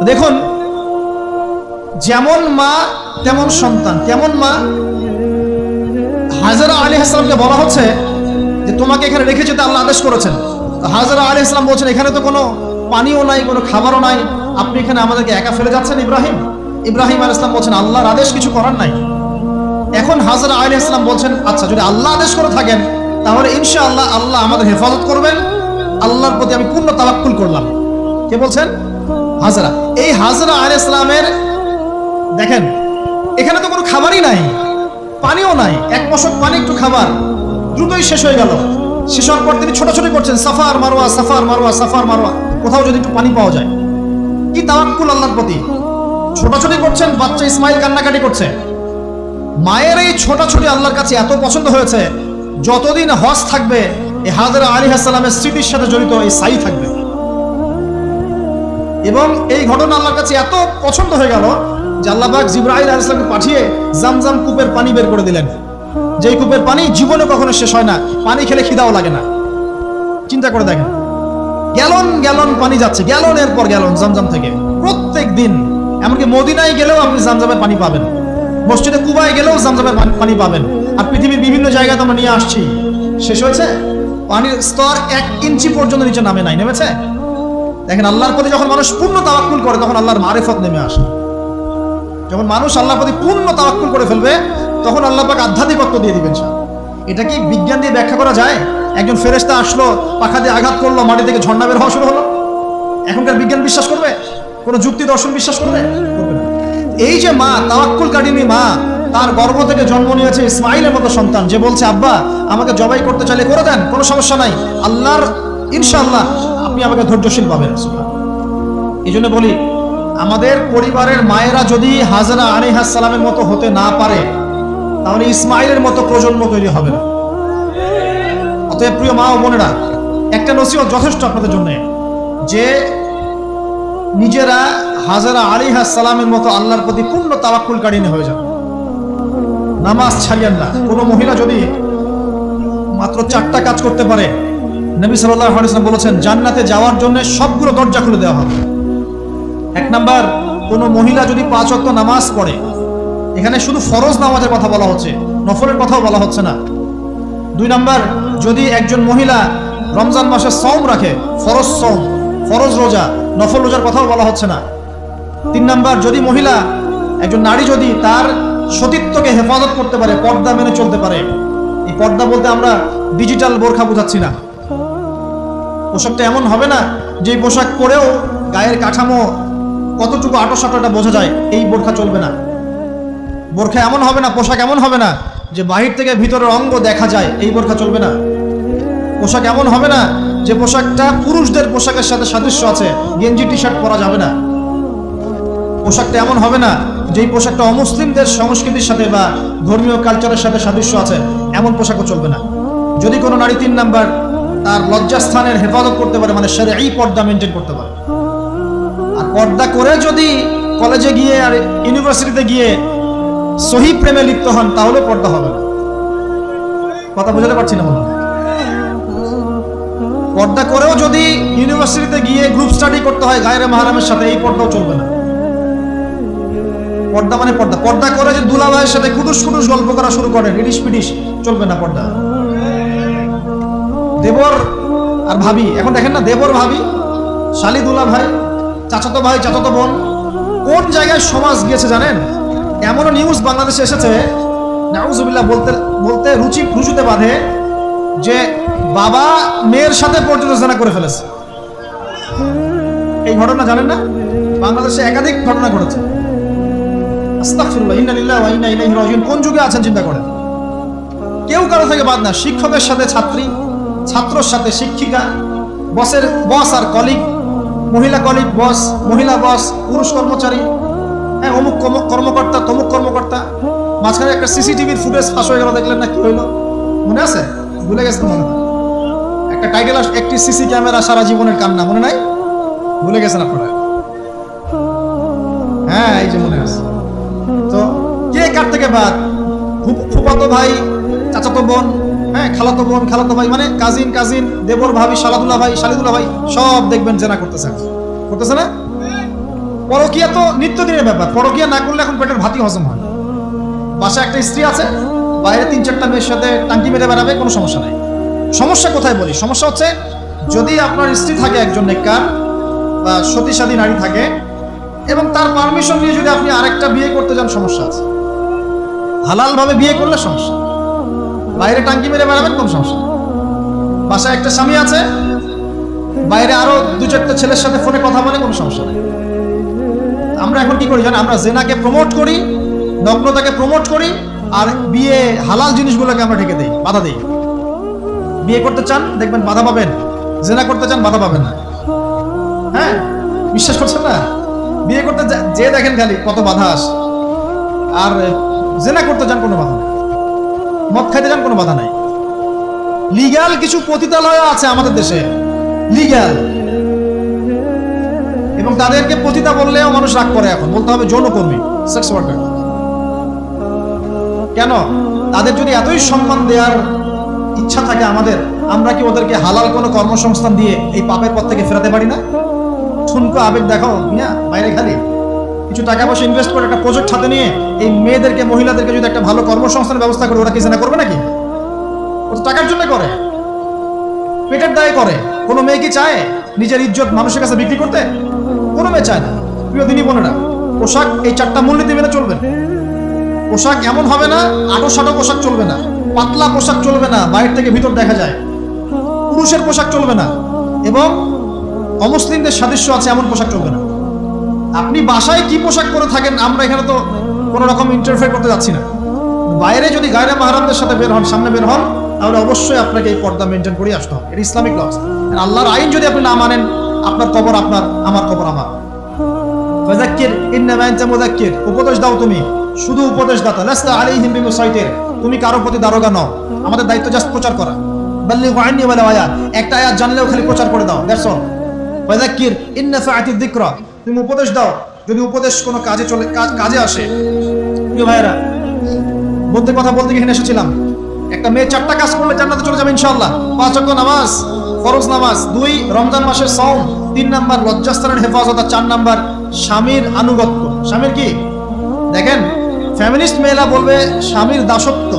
দেখুন, যেমন মা তেমন সন্তান। কেমন মা? হাজরা আলাইহিস সালামকে বলা হচ্ছে যে তোমাকে এখানে রেখে যেতে আল্লাহ আদেশ করেছেন। হাজরা আলাইহিস সালাম বলছেন এখানে তো কোনো পানিও নাই, কোনো খাবারও নাই, আপনি এখানে আমাদেরকে একা ফেলে যাচ্ছেন। ইব্রাহিম আলাইহিস সালাম বলছেন আল্লাহর আদেশ, কিছু করার নাই। এখন হাজরা আলাইহিস সালাম বলছেন আচ্ছা যদি আল্লাহ আদেশ করে থাকেন তাহলে ইনশাআল্লাহ আল্লাহ আমাদের হেফাজত করবেন, আল্লাহর প্রতি আমি পূর্ণ তাওয়াক্কুল করলাম। কে বলছেন? হাজরা। এই হাজরা আলাইহিস সালামের দেখেন এখানে তো কোনো খাবারই নাই, পানিও নাই, এক মশক পানি একটু খাবার দ্রুতই শেষ হয়ে গেল। শেষ হওয়ার পর তিনি ছোটাছুটি করছেন, সাফা আর মারওয়া, সাফা আর মারওয়া, সাফা আর মারওয়া, কোথাও যদি একটু পানি পাওয়া যায়। কি তাওয়াক্কুল আল্লাহর প্রতি, ছোটাছুটি করছেন। বাচ্চা ইসমাইল কান্নাকাটি করছে। মায়ের এই ছোটাছুটি আল্লাহর কাছে এত পছন্দ হয়েছে, যতদিন হজ থাকবে এই হাজরা আলাইহিস সালামের স্মৃতির সাথে জড়িত এই সাই থাকবে। এবং এই ঘটনা আল্লাহর কাছে এত পছন্দ হয়ে গেল যে আল্লাহ পাক জিবরাইল আলাইহিস সালামকে পাঠিয়ে জামজাম কূপের পানি বের করে দিলেন, যেই কূপের পানি জীবনে কখনো শেষ হয় না, পানি খেলে খিদাও লাগে না। চিন্তা করে দেখেন, গ্যালন গ্যালন পানি যাচ্ছে, গ্যালনের পর গ্যালন জামজাম থেকে প্রত্যেক দিন। এমনকি মদিনায় গেলেও আপনি জামজামের পানি পাবেন, মসজিদে কুবায় গেলেও জামজামের পানি পাবেন। আর পৃথিবীর বিভিন্ন জায়গায় তো আমরা নিয়ে আসছি, শেষ হয়েছে? পানির স্তর 1 ইঞ্চি পর্যন্ত নিচে নামে নাই, নেমেছে? দেখেন, আল্লাহর প্রতি যখন মানুষ পূর্ণ তাওয়াক্কুল করে তখন আল্লাহর মারিফত নেমে আসে। যখন মানুষ আল্লাহর প্রতি পূর্ণ তাওয়াক্কুল করে ফেলবে তখন আল্লাহ পাক আধ্যাত্মিকত্ব দিয়ে দিবেন। এটা কি বিজ্ঞান দিয়ে ব্যাখ্যা করা যায়? একজন ফেরেশতা আসলো, পাখা দিয়ে আঘাত করলো, মাটি থেকে ঝর্ণা বের হওয়া শুরু হলো। এখনকার বিজ্ঞান বিশ্বাস করবে? কোন যুক্তি দর্শন বিশ্বাস করবে? করবে না। এই যে মা, তাওয়াক্কুল কারিনী মা, তার গর্ভ থেকে জন্ম নিয়েছে ইসমাইলের মতো সন্তান, যে বলছে আব্বা আমাকে জবাই করতে চাইলে করে দেন, কোনো সমস্যা নাই, আল্লাহর ইনশাআল্লাহ আপনি আমাকে ধৈর্যশীল পাবেন। এই জন্য বলি, আমাদের পরিবারের মায়েরা যদি হাজরা আলাইহিস সালামের মতো হতে না পারে তাহলে ইসমাইলের মতো প্রজন্ম তৈরি হবে না। অতএব প্রিয় মা ও বোনেরা, একটা নসিহত যথেষ্ট আপনাদের জন্য, যে নিজেরা হাজরা আলাইহিস সালামের মতো আল্লাহর প্রতি পূর্ণ তাওয়াক্কুলকারিনী হয়ে যান। নামাজ ছাড়িয়েন না। কোনো মহিলা যদি মাত্র 4টা কাজ করতে পারে, নবী সাল্লাল্লাহু আলাইহি ওয়াসাল্লাম বলেছেন জান্নাতে যাওয়ার জন্য সবগুলো দরজা খুলে দেওয়া হবে। 1 নাম্বার, কোনো মহিলা যদি 5 ওয়াক্ত নামাজ পড়ে, এখানে শুধু ফরজ নামাজের কথা বলা হচ্ছে, নফলের কথাও বলা হচ্ছে না। 2 নাম্বার, যদি একজন মহিলা রমজান মাসে সওম রাখে, ফরজ সওম, ফরজ রোজা, নফল রোজার কথাও বলা হচ্ছে না। 3 নাম্বার, যদি মহিলা, একজন নারী যদি তার সতীত্বকে হেফাজত করতে পারে, পর্দা মেনে চলতে পারে। এই পর্দা বলতে আমরা ডিজিটাল বোরখা বোঝাচ্ছি না। পোশাকটা এমন হবে না যে পোশাক পরেও গায়ের কাঠামো কতটুকু আটোসাটোটা বোঝা যায়, এই বোরখা চলবে না। বোরখা এমন হবে না, পোশাক এমন হবে না যে বাহির থেকে ভিতরের অঙ্গ দেখা যায়, এই বোরখা চলবে না। পোশাক এমন হবে না যে পোশাকটা পুরুষদের পোশাকের সাথে সাদৃশ্য আছে, গেঞ্জি টি শার্ট পরা যাবে না। পোশাকটা এমন হবে না যেই পোশাকটা অমুসলিমদের সংস্কৃতির সাথে বা ধর্মীয় কালচারের সাথে সাদৃশ্য আছে, এমন পোশাকও চলবে না। যদি কোনো নারী 3 নাম্বার তার লজ্জাস্থানের হেফাজত করতে পারে, মানে শরঈ পর্দা মেনটেন করতে পারে। আর পর্দা করে যদি কলেজে গিয়ে আর ইউনিভার্সিটিতে গিয়ে সহি প্রেমে লিপ্ত হন, তাহলে পর্দা হবে না। কথা বুঝতে পারছি না মনে হয়? পর্দা করেও যদি ইউনিভার্সিটিতে গিয়ে গ্রুপ স্টাডি করতে হয় গায়রে মাহরামের সাথে, এই পর্দাও চলবে না। পর্দা মানে পর্দা। পর্দা করে যে দুলাভাইয়ের সাথে কুটুস কুটুস গল্প করা শুরু করে, রিডিস পিডিস, চলবে না পর্দা। দেবর আর ভাবি, এখন দেখেন না, দেবর ভাবি, শালি দুলা ভাই, চাচাতো ভাই, চাচাতো বোন, কোন জায়গায় সমাজ গিয়েছে জানেন? এমনও নিউজ বাংলাদেশে এসেছে, নাউজুবিল্লাহ বলতে বলতে রুচুতে বাঁধে, যে বাবা মেয়ের সাথে পর্যন্ত জেনা করে ফেলেছে। এই ঘটনা জানেন না? বাংলাদেশে একাধিক ঘটনা ঘটেছে। আস্তাগফিরুল্লাহ, ইন্না লিল্লাহি ওয়া ইন্না ইলাইহি রাজিউন। কোন যুগে আছেন চিন্তা করেন। কেউ কারো থেকে বাদ না, শিক্ষকের সাথে ছাত্রী, ছাত্রর সাথে শিক্ষিকা, বসের বস আর কলিগ, মহিলা কলিগ বস, মহিলা বস, পুরুষ কর্মচারী, হ্যাঁ অমুক কর্মকর্তা, তমুক কর্মকর্তা। মাঝখানে একটা সিসিটিভির ফুটেজ ফাঁস হয়ে গেল, দেখলেন না কি হইলো? মনে আছে? ভুলে গেছেন মনে হয়? একটা টাইটেল, একটি সিসি ক্যামেরা সারা জীবনের কান্না, মনে নাই? ভুলে গেছেন আপনারা? হ্যাঁ, এই যে মনে আছে। তো কে কার থেকে বাদ? ফুফাতো ভাই, চাচাতো বোন, হ্যাঁ খালাতো বোন, খালাতো ভাই, মানে কাজিন কাজিন, দেবর ভাবি, শালাদুলা ভাই, শালিদুলা ভাই, সব দেখবেন জেনা করতেছে না? পরকিয়া তো নিত্যদিনের ব্যাপার। পরকিয়া না করলে এখন পেটের ভাতই হজম হয়। বাসায় একটা স্ত্রী আছে, বাইরে 3-4টা মেয়ের সাথে টাঙ্কি মেরে বেড়াবে, কোনো সমস্যা নাই। সমস্যা কোথায় বলি? সমস্যা হচ্ছে যদি আপনার স্ত্রী থাকে একজন নেককার বা সতীসাধী নারী থাকে, এবং তার পারমিশন নিয়ে যদি আপনি আরেকটা বিয়ে করতে যান, সমস্যা আছে। হালাল ভাবে বিয়ে করলে সমস্যা, বাইরে টাঙ্কি মেরে বেড়াবেন, কোনো সমস্যা। বাসায় একটা স্বামী আছে, বাইরে আরো 2-4টা ছেলের সাথে ফোনে কথা বলে, কোনো সমস্যা নেই। আমরা এখন কি করি জানেন? আমরা জেনাকে প্রমোট করি, নগ্নতাকে প্রমোট করি, আর বিয়ে হালাল জিনিসগুলোকে আমরা ঢেকে দেই, বাধা দেই। বিয়ে করতে চান দেখবেন বাধা পাবেন, জেনা করতে চান বাধা পাবেন না। হ্যাঁ, বিশ্বাস করছেন না? বিয়ে করতে যে দেখেন খালি কত বাধা আসে, আর জেনা করতে চান কোনো বাধা নেই, মদ খাইতে চান কোনো বাধা নাই। লিগ্যাল কিছু পতিতালয় আছে আমাদের দেশে, লিগ্যাল, এবং তাদেরকে পতিতা বললেও মানুষ রাগ করে। এখন বলতে হবে যৌনকর্মী, সেক্স ওয়ার্কার। কেন? তাদের যদি এতই সম্মান দেওয়ার ইচ্ছা থাকে আমাদের, আমরা কি ওদেরকে হালাল কোনো কর্মসংস্থান দিয়ে এই পাপের পথ থেকে ফেরাতে পারি না? ঠুনকো আবেগ দেখাও মিয়া, বাইরে খালি কিছু টাকা পয়সা ইনভেস্ট করে একটা প্রজেক্ট হাতে নিয়ে এই মেয়েদেরকে, মহিলাদেরকে যদি একটা ভালো কর্মসংস্থানের ব্যবস্থা করে, ওরা কি জেনা করবে নাকি? ও তো টাকার জন্য করে, পেটের দায়ে করে। কোনো মেয়ে কি চায় নিজের ইজ্জত মানুষের কাছে বিক্রি করতে? কোনো মেয়ে চায় না। প্রিয় দিনী বোনেরা, পোশাক এই 4টা মূলনীতি মেনে চলবেন। পোশাক এমন হবে না, আটো সাটো পোশাক চলবে না, পাতলা পোশাক চলবে না, বাইরে থেকে ভিতর দেখা যায়। পুরুষের পোশাক চলবে না, এবং অমুসলিমদের সাদৃশ্য আছে এমন পোশাক চলবে না। আপনি বাসায় কি পোশাক পরে থাকেন, আমরা এখানে তো কোনো রকম ইন্টারফেয়ার করতে যাচ্ছি না। বাইরে যদি গায়রে মাহরামদের সাথে বের হন, সামনে বের হন, তাহলে অবশ্যই আপনাকে এই পর্দা মেনটেন করে আসতে হবে। এটা ইসলামিক লস। আল্লাহর আইন যদি আপনি না মানেন, আপনার কবর আপনার, আমার কবর আমার। ফাযাক্কির ইন্নামা আনতা মুযাক্কির, উপদেশ দাও তুমি, শুধু উপদেশদাতা। লাস্তা আলাইহিম বিমুসাইতির, তুমি কারো প্রতি দারোগা নও। আমাদের দায়িত্ব জাস্ট প্রচার করা। বাল্লিগু আন্নী ওয়ালাউ আয়াত, একটা আয়াত জানলেও খালি প্রচার করে দাও, দ্যাটস অল। ফাযাক্কির ইন নাফাআতিদ যিকরা, তুমি উপদেশ দাও যদি উপদেশ কোনো কাজে চলে, কাজে আসে। প্রিয় ভাইরা, বলতে কথা বলতে গিয়ে এসেছিলাম, একটা মেয়ে 4টা কাজ করলে জান্নাতে চলে যাবে ইনশাআল্লাহ। 5 ওয়াক্ত নামাজ, ফরজ নামাজ, 2 রমজান মাসের সাওম, 3 নাম্বার লজ্জাস্থানের হেফাজত, আর 4 নাম্বার স্বামীর আনুগত্য। স্বামীর কি দেখেন, ফ্যামিলিস্ট মেয়েরা বলবে স্বামীর দাসত্ব।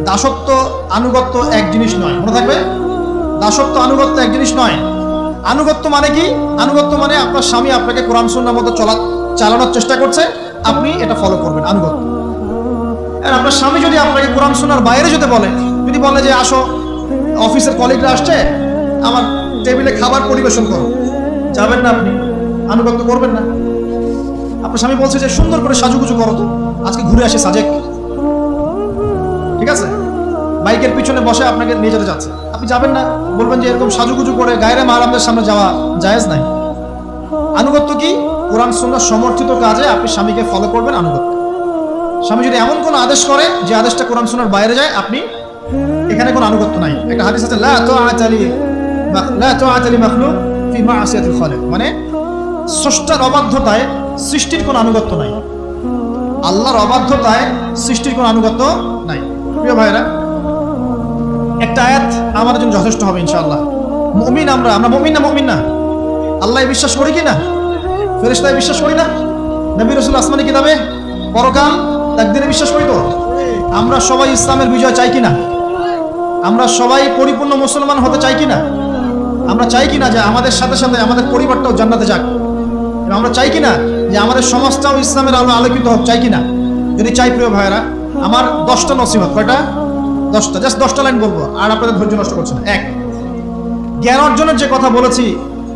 দাসত্ব আনুগত্য এক জিনিস নয়, মনে থাকবে। দাসত্ব আনুগত্য এক জিনিস নয়। আনুগত্য মানে কি? আনুগত্য মানে আপনার স্বামী আপনাকে কোরআন সুন্নাহর মতো চালানোর চেষ্টা করছে, আপনি এটা ফলো করবেন, আনুগত্য। আর আপনার স্বামী যদি আপনাকে কোরআন সুন্নাহর বাইরে যেতে বলে, যদি বলে যে আসো অফিসের কলিগরা আসছে, আমার টেবিলে খাবার পরিবেশন করো, যাবেন না আপনি, আনুগত্য করবেন না। আপনার স্বামী বলছে যে সুন্দর করে সাজুগুজু করো, তো আজকে ঘুরে আসে সাজেক, ঠিক আছে, বাইকের পিছনে বসে আপনাকে নিয়ে যেতে যাচ্ছে, আপনি যাবেন না, বলবেন যে এরকম সাজুগুজু করে গায়রে মাহরামদের সামনে যাওয়া জায়েজ নাই। আনুগত্য কি? কোরআন সুন্নাহ সমর্থিত কাজে আপনি স্বামীকে ফলো করবেন, আনুগত্য। স্বামী যদি এমন কোনো আদেশ করে যে আদেশটা কোরআন সুন্নাহর বাইরে যায়, আপনি এখানে কোনো আনুগত্য নাই। একটা হাদিস আছে, লা তুআতা লিমাখলুক ফি মা'সিয়াতিল খালিক, মানে স্রষ্টার অবাধ্যতায় সৃষ্টির কোনো আনুগত্য নাই। আল্লাহর অবাধ্যতায় সৃষ্টির কোনো আনুগত্য নাই। প্রিয় ভাইরা, একটা আয়াত আমাদের জন্য যথেষ্ট হবে ইনশাআল্লাহ। মুমিন আমরা মুমিন না? মুমিন না? আল্লাহ বিশ্বাস করি কি না? ফেরেশতায় বিশ্বাস করি না? নবী রাসূল আসমানি কিতাবে, পরকাল, তাকদীরে বিশ্বাস করি তো? আমরা সবাই ইসলামের বিজয় চাই কিনা? আমরা সবাই পরিপূর্ণ মুসলমান হতে চাই কিনা? আমরা চাই কিনা যে আমাদের সাথে সাথে আমাদের পরিবারটাও জান্নাতে যাক? আমরা চাই কিনা যে আমাদের সমাজটাও ইসলামের আলো আলোকিত হোক? চাই কিনা? যদি চাই, প্রিয় ভাইরা, আমার 10টা নসিহত। কয়টা? 10টা, জাস্ট 10টা লাইন বলবো, আর আপনাদের ধৈর্য নষ্ট করছে না। 1, জ্ঞান অর্জনের যে কথা বলেছি,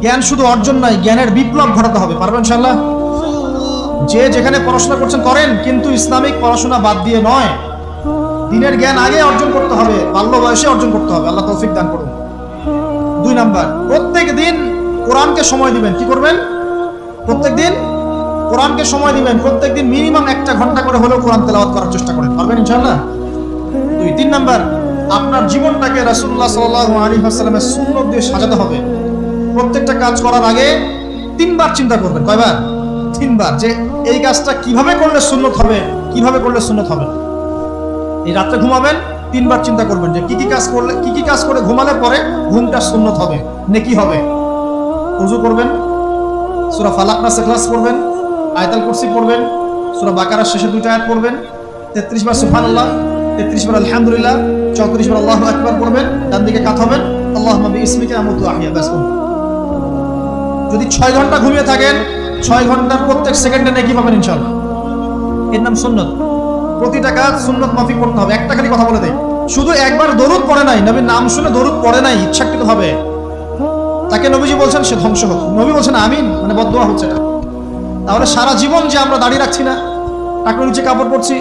জ্ঞান শুধু অর্জন নয়, জ্ঞানের বিপ্লব ঘটাতে হবে। পারবেন ইনশাআল্লাহ? যে যেখানে পড়াশোনা করছেন করেন, কিন্তু ইসলামিক পড়াশোনা বাদ দিয়ে নয়। দিনের জ্ঞান আগে অর্জন করতে হবে, বাল্য বয়সে অর্জন করতে হবে। আল্লাহ তৌফিক দান করুন। 2 নাম্বার, প্রত্যেক দিন কোরআনকে সময় দিবেন। কি করবেন? প্রত্যেক দিন কোরআনকে সময় দিবেন। প্রত্যেক দিন মিনিমাম 1 ঘন্টা করে হলেও কোরআন তেলাওয়াত করার চেষ্টা করেন। পারবেন ইনশাআল্লাহ? 3 নাম্বার, আপনার জীবনটাকে রাসূলুল্লাহ সাল্লাল্লাহু আলাইহি ওয়াসাল্লামের সুন্নাত দিয়ে সাজাতে হবে। প্রত্যেকটা কাজ করার আগে 3 বার চিন্তা করবেন। কয়বার? 3 বার, যে এই কাজটা কিভাবে করলে সুন্নাত হবে, কিভাবে করলে সুন্নাত হবে। এই রাতে ঘুমাবেন, 3 বার চিন্তা করবেন যে কি কি কাজ করে ঘুমালে পরে ঘুমটা সুন্নাত হবে, নেকি হবে। ওযু করবেন, সূরা ফালাক নাস ইখলাস পড়বেন, আয়াতুল কুরসি পড়বেন, সূরা বাকারার শেষে 2টা আয়াত পড়বেন, 33 বার সুবহানাল্লাহ, 33 বার আলহামদুলিল্লাহ, 34 বার আল্লাহু আকবার পড়বেন। ডান দিকে কাত হবেন, আল্লাহুম্মা বিইসমিকা আমুতু আহইয়া। বাস। যদি 6 ঘন্টা ঘুমিয়ে থাকেন, 6 ঘন্টার প্রত্যেক সেকেন্ডে নেকি পাবেন ইনশাআল্লাহ। এর নাম সুন্নাত। প্রতিটা কাজ সুন্নাত মাফিক করতে হবে। একটা খালি কথা বলে দেই, শুধু একবার দরুদ পড়ে নাই, নবীর নাম শুনে দরুদ পড়ে নাই ইচ্ছাকৃতভাবে, তাকে নবীজি বলছেন সে ধ্বংস হোক। নবী বলছেন আমিন, মানে বদদোয়া হচ্ছে এটা। তাহলে সারা জীবন যে আমরা দাড়ি রাখছি না, টাকনুর নিচে কাপড় পরছি,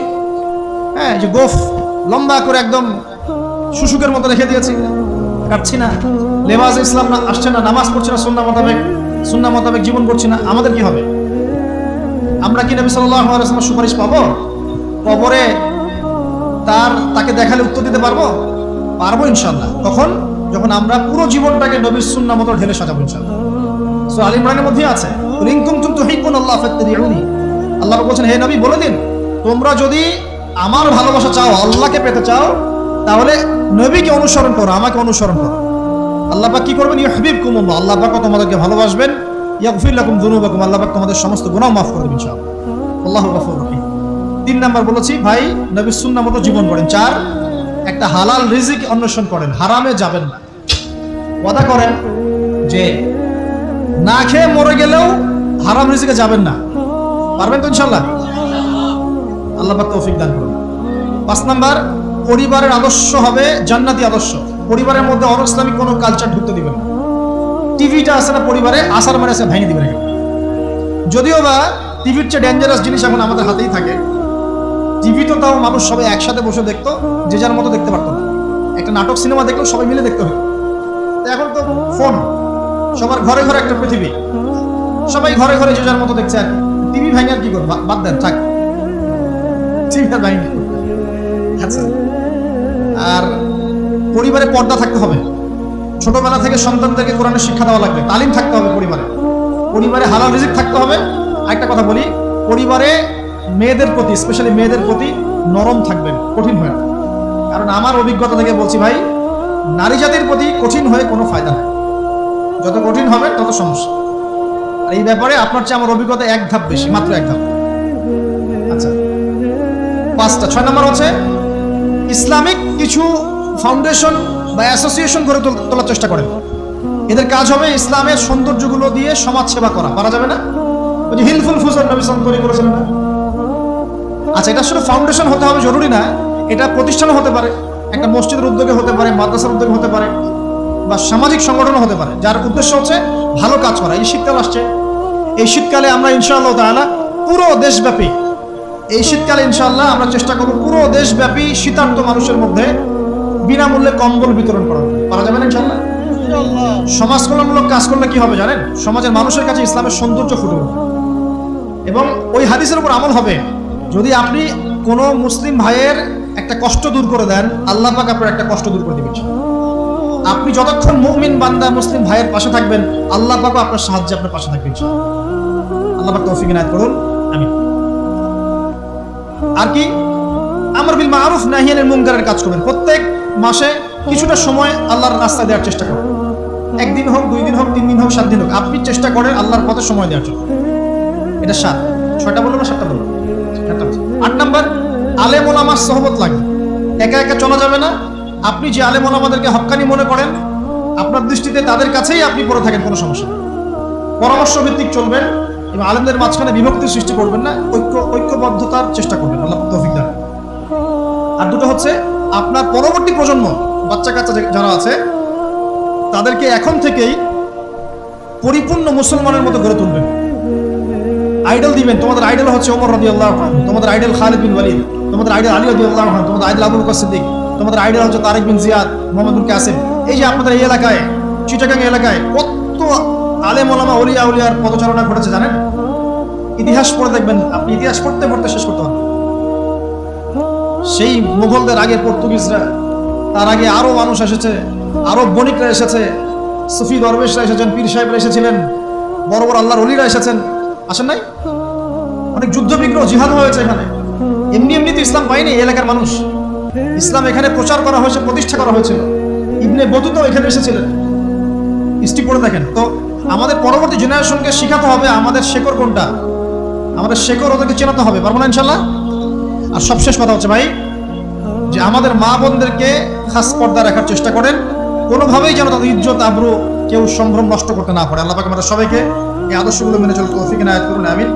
হ্যাঁ, যে গোফ লম্বা করে একদম শুশুকের মতো রেখে দিয়েছি, কাটছি না, লেবাস ইসলাম না আসছে না, নামাজ পড়ছি না, সুন্নাহ মোতাবেক জীবন করছি না, আমাদের কি হবে? আমরা কি নবী সাল্লাল্লাহু আলাইহি ওয়াসাল্লামের সুপারিশ পাবো? কবরে তাকে দেখালে উত্তর দিতে পারবো? পারবো ইনশাআল্লাহ। তখন যখন আমরা পুরো জীবনটাকে নবীর সুন্নাহ মতো ঢেলে সাজাবো ইনশাআল্লাহ। সূরা আল ইমরানের মধ্যে আছে, ইন কুনতুম তুহিব্বুনাল্লাহ ফাত্তাবিউনি। আল্লাহ বলছেন, হে নবী বলে দিন, তোমরা যদি আমার ভালোবাসা চাও, আল্লাহকে পেতে চাও, তাহলে নবীকে অনুসরণ করো, আমাকে অনুসরণ করো। আল্লাহ পাক কি করবেন? ইউহিব্বুকুমুল্লাহ, আল্লাহ পাক তোমাদেরকে ভালোবাসবেন। ইয়াগফির লাকুম যুনুবাকুম, আল্লাহ পাক তোমাদের সমস্ত গুনাহ মাফ করে দেবেন ইনশাআল্লাহ। আল্লাহু গফুরুর রহিম। 3 নাম্বার বলেছি, ভাই নবীর সুন্নাহ মতো জীবন করেন। 4, একটা হালাল রিজিক অন্বেষণ করেন, হারামে যাবেন না। ওয়াদা করেন যে না খেয়ে মরে গেলেও হারাম রিজিকে যাবেন না। পারবেন তো ইনশাআল্লাহ? আল্লাহ পাক তৌফিক দান করুন। 5 নাম্বার, পরিবারের আদর্শ হবে জান্নাতি আদর্শ। পরিবারের মধ্যে অনইসলামিক কোনো কালচার ঢুকতে দিবেন না। টিভিটা আছে না পরিবারে, আসার মানে আছে ভেঙে দিবেন। যদিও বা টিভির চেয়ে ডেঞ্জারাস জিনিস এখন আমাদের হাতেই থাকে। টিভি তো তাও মানুষ সবাই একসাথে বসে দেখতো, যে যার মতো দেখতে পারতো না। একটা নাটক সিনেমা দেখলেও সবাই মিলে দেখতে হতো। এখন তো ফোন, সবার ঘরে ঘরে একটা পৃথিবী, সবাই ঘরে ঘরে যে যার মতো দেখছে। আর টিভি ভাঙে আর কি করবো? বাদ দেন, থাক, টিভি আর ভাঙে। আচ্ছা, আর পরিবারে পর্দা থাকতে হবে। ছোটবেলা থেকে সন্তানদেরকে কোরআনের শিক্ষা দেওয়া লাগবে, তালিম থাকতে হবে পরিবারে হালাল রিজিক থাকতে হবে। একটা কথা বলি, পরিবারে মেয়েদের প্রতি, স্পেশালি মেয়েদের প্রতি নরম থাকবেন, কঠিন হয় না। কারণ আমার অভিজ্ঞতা থেকে বলছি ভাই, নারী জাতির প্রতি কঠিন হয়ে কোনো ফায়দা নাই। যত কঠিন হবে তত সমস্যা। আর এই ব্যাপারে আপনার চেয়ে আমার অভিজ্ঞতা 1 ধাপ বেশি, মাত্র 1 ধাপ। আচ্ছা, 5টা। 6 নম্বর হচ্ছে ইসলামিক কিছু ফাউন্ডেশন বা অ্যাসোসিয়েশন করে তোলার চেষ্টা করেন। এদের কাজ হবে ইসলামের সৌন্দর্যগুলো দিয়ে সমাজ সেবা করা। পারা যাবে না? ওই যে হিলফুল ফুজর নবী সাল্লাল্লাহু আলাইহি ওয়াসাল্লাম করেছিলেন না? আচ্ছা, এটা শুধু ফাউন্ডেশন হতে হবে জরুরি না, এটা প্রতিষ্ঠানও হতে পারে, একটা মসজিদের উদ্যোগে হতে পারে, মাদ্রাসার উদ্যোগে হতে পারে, বা সামাজিক সংগঠনও হতে পারে, যার উদ্দেশ্য হচ্ছে ভালো কাজ করা। এই শীতকাল আসছে, এই শীতকালে আমরা ইনশাআল্লাহ তাআলা পুরো দেশব্যাপী, এই শীতকালে ইনশাআল্লাহ আমরা চেষ্টা করব পুরো দেশব্যাপী শীতার্ত মানুষের মধ্যে বিনামূল্যে কম্বল বিতরণ করা। পারা যাবে না ইনশাআল্লাহ? সমাজ কল্যাণমূলক কাজ করলে কি হবে জানেন? সমাজের মানুষের কাছে ইসলামের সৌন্দর্য ফুটে উঠবে এবং ওই হাদিসের উপর আমল হবে। যদি আপনি কোনো মুসলিম ভাইয়ের একটা কষ্ট দূর করে দেন, আল্লাহ পাক আপনার একটা কষ্ট দূর করে দিবেন। আপনি যতক্ষণ মুমিন বান্দা মুসলিম ভাইয়ের পাশে থাকবেন, আল্লাহ পাক আপনার সাহায্যে আপনার পাশে থাকবেন ইনশাআল্লাহ। আল্লাহ পাক তৌফিক ইনায়াত করুন, আমিন। আর কি? আমর বিল মারুফ নাহি আনিল মুনকারের কাজ করবেন। প্রত্যেক মাসে কিছুটা সময় আল্লাহর রাস্তায় দেওয়ার চেষ্টা করুন। 1 দিন হোক, 2 দিন হোক, 3 দিন হোক, 7 দিন হোক, আপনি চেষ্টা করেন আল্লাহর পথে সময় দেওয়ার জন্য। এটা 7। 6টা বলবো না 7টা বলবো? 8 নাম্বার, আলেম ওলামার সোহবত লাগবে। একা একা চলা যাবে না। আপনি যে আলেম ওলামাদেরকে হক্কানি মনে করেন, আপনার দৃষ্টিতে তাদের কাছেই আপনি পড়ে থাকেন, কোনো সমস্যা নেই। পরামর্শ ভিত্তিক চলবেন এবং আলেমদের মাঝখানে বিভক্তির সৃষ্টি করবেন না, ঐক্যবদ্ধতার চেষ্টা করবেন। আল্লাহ তৌফিক দান। আর 2টা হচ্ছে, আপনার পরবর্তী প্রজন্ম, বাচ্চা কাচ্চা যারা আছে, তাদেরকে এখন থেকেই পরিপূর্ণ মুসলমানের মতো গড়ে তুলবেন। আইডল দিবেন। তোমাদের আইডল হচ্ছে ওমর রাদিয়াল্লাহু আনহু, তোমাদের আইডল খালিদ বিন ওয়ালিদ, তোমাদের আইডল আলী রাদিয়াল্লাহু আনহু, তোমাদের আইডল আবু বকর সিদ্দিক, তোমাদের আইডল হচ্ছে তারেক বিন জিয়াদ, মোহাম্মদ বিন কাসিম। এই যে আপনাদের এই এলাকায়, চিটাগাং এলাকায় কত আলেম ওলামা ওলিয়া উলিয়ার পদচারণা ঘটেছে জানেন? ইতিহাস পড়ে দেখবেন, আপনি ইতিহাস পড়তে পড়তে শেষ করতে পারবেন। সেই মুঘলদের আগে পর্তুগিজরা, তার আগে আরো মানুষ এসেছে, আরো বণিকরা এসেছে, সুফি দরবেশরা এসেছেন, পীর সাহেবরা এসেছিলেন, বড় বড় আল্লাহর ওলিরা এসেছেন, আসেন নাই? অনেক যুদ্ধ বিগ্রহ, জিহাদ হয়েছে এখানে। এমনি এমনি তো ইসলাম পায়নি এলাকার মানুষ। ইসলাম এখানে প্রচার করা হয়েছে, প্রতিষ্ঠা করা হয়েছিল। ইবনে বতুতা এখানে এসেছিলেন। হিস্ট্রি পড়ে দেখেন। তো আমাদের পরবর্তী জেনারেশনকে শেখাতে হবে আমাদের শেকড় কোনটা, আমাদের শেকড় ওদেরকে চেনাতে হবে। পারবো না ইনশাল্লাহ? আর সবশেষ কথা হচ্ছে ভাই, যে আমাদের মা বোনদেরকে খাস পর্দা রাখার চেষ্টা করেন, কোনোভাবেই যেন তাদের ইজ্জত আবরু কেউ সম্ভ্রম নষ্ট করতে না পারে। আল্লাহ পাক আমাদের সবাইকে এই আদর্শগুলো মেনে চলতে তৌফিক ইনায়াত করুন, আমিন।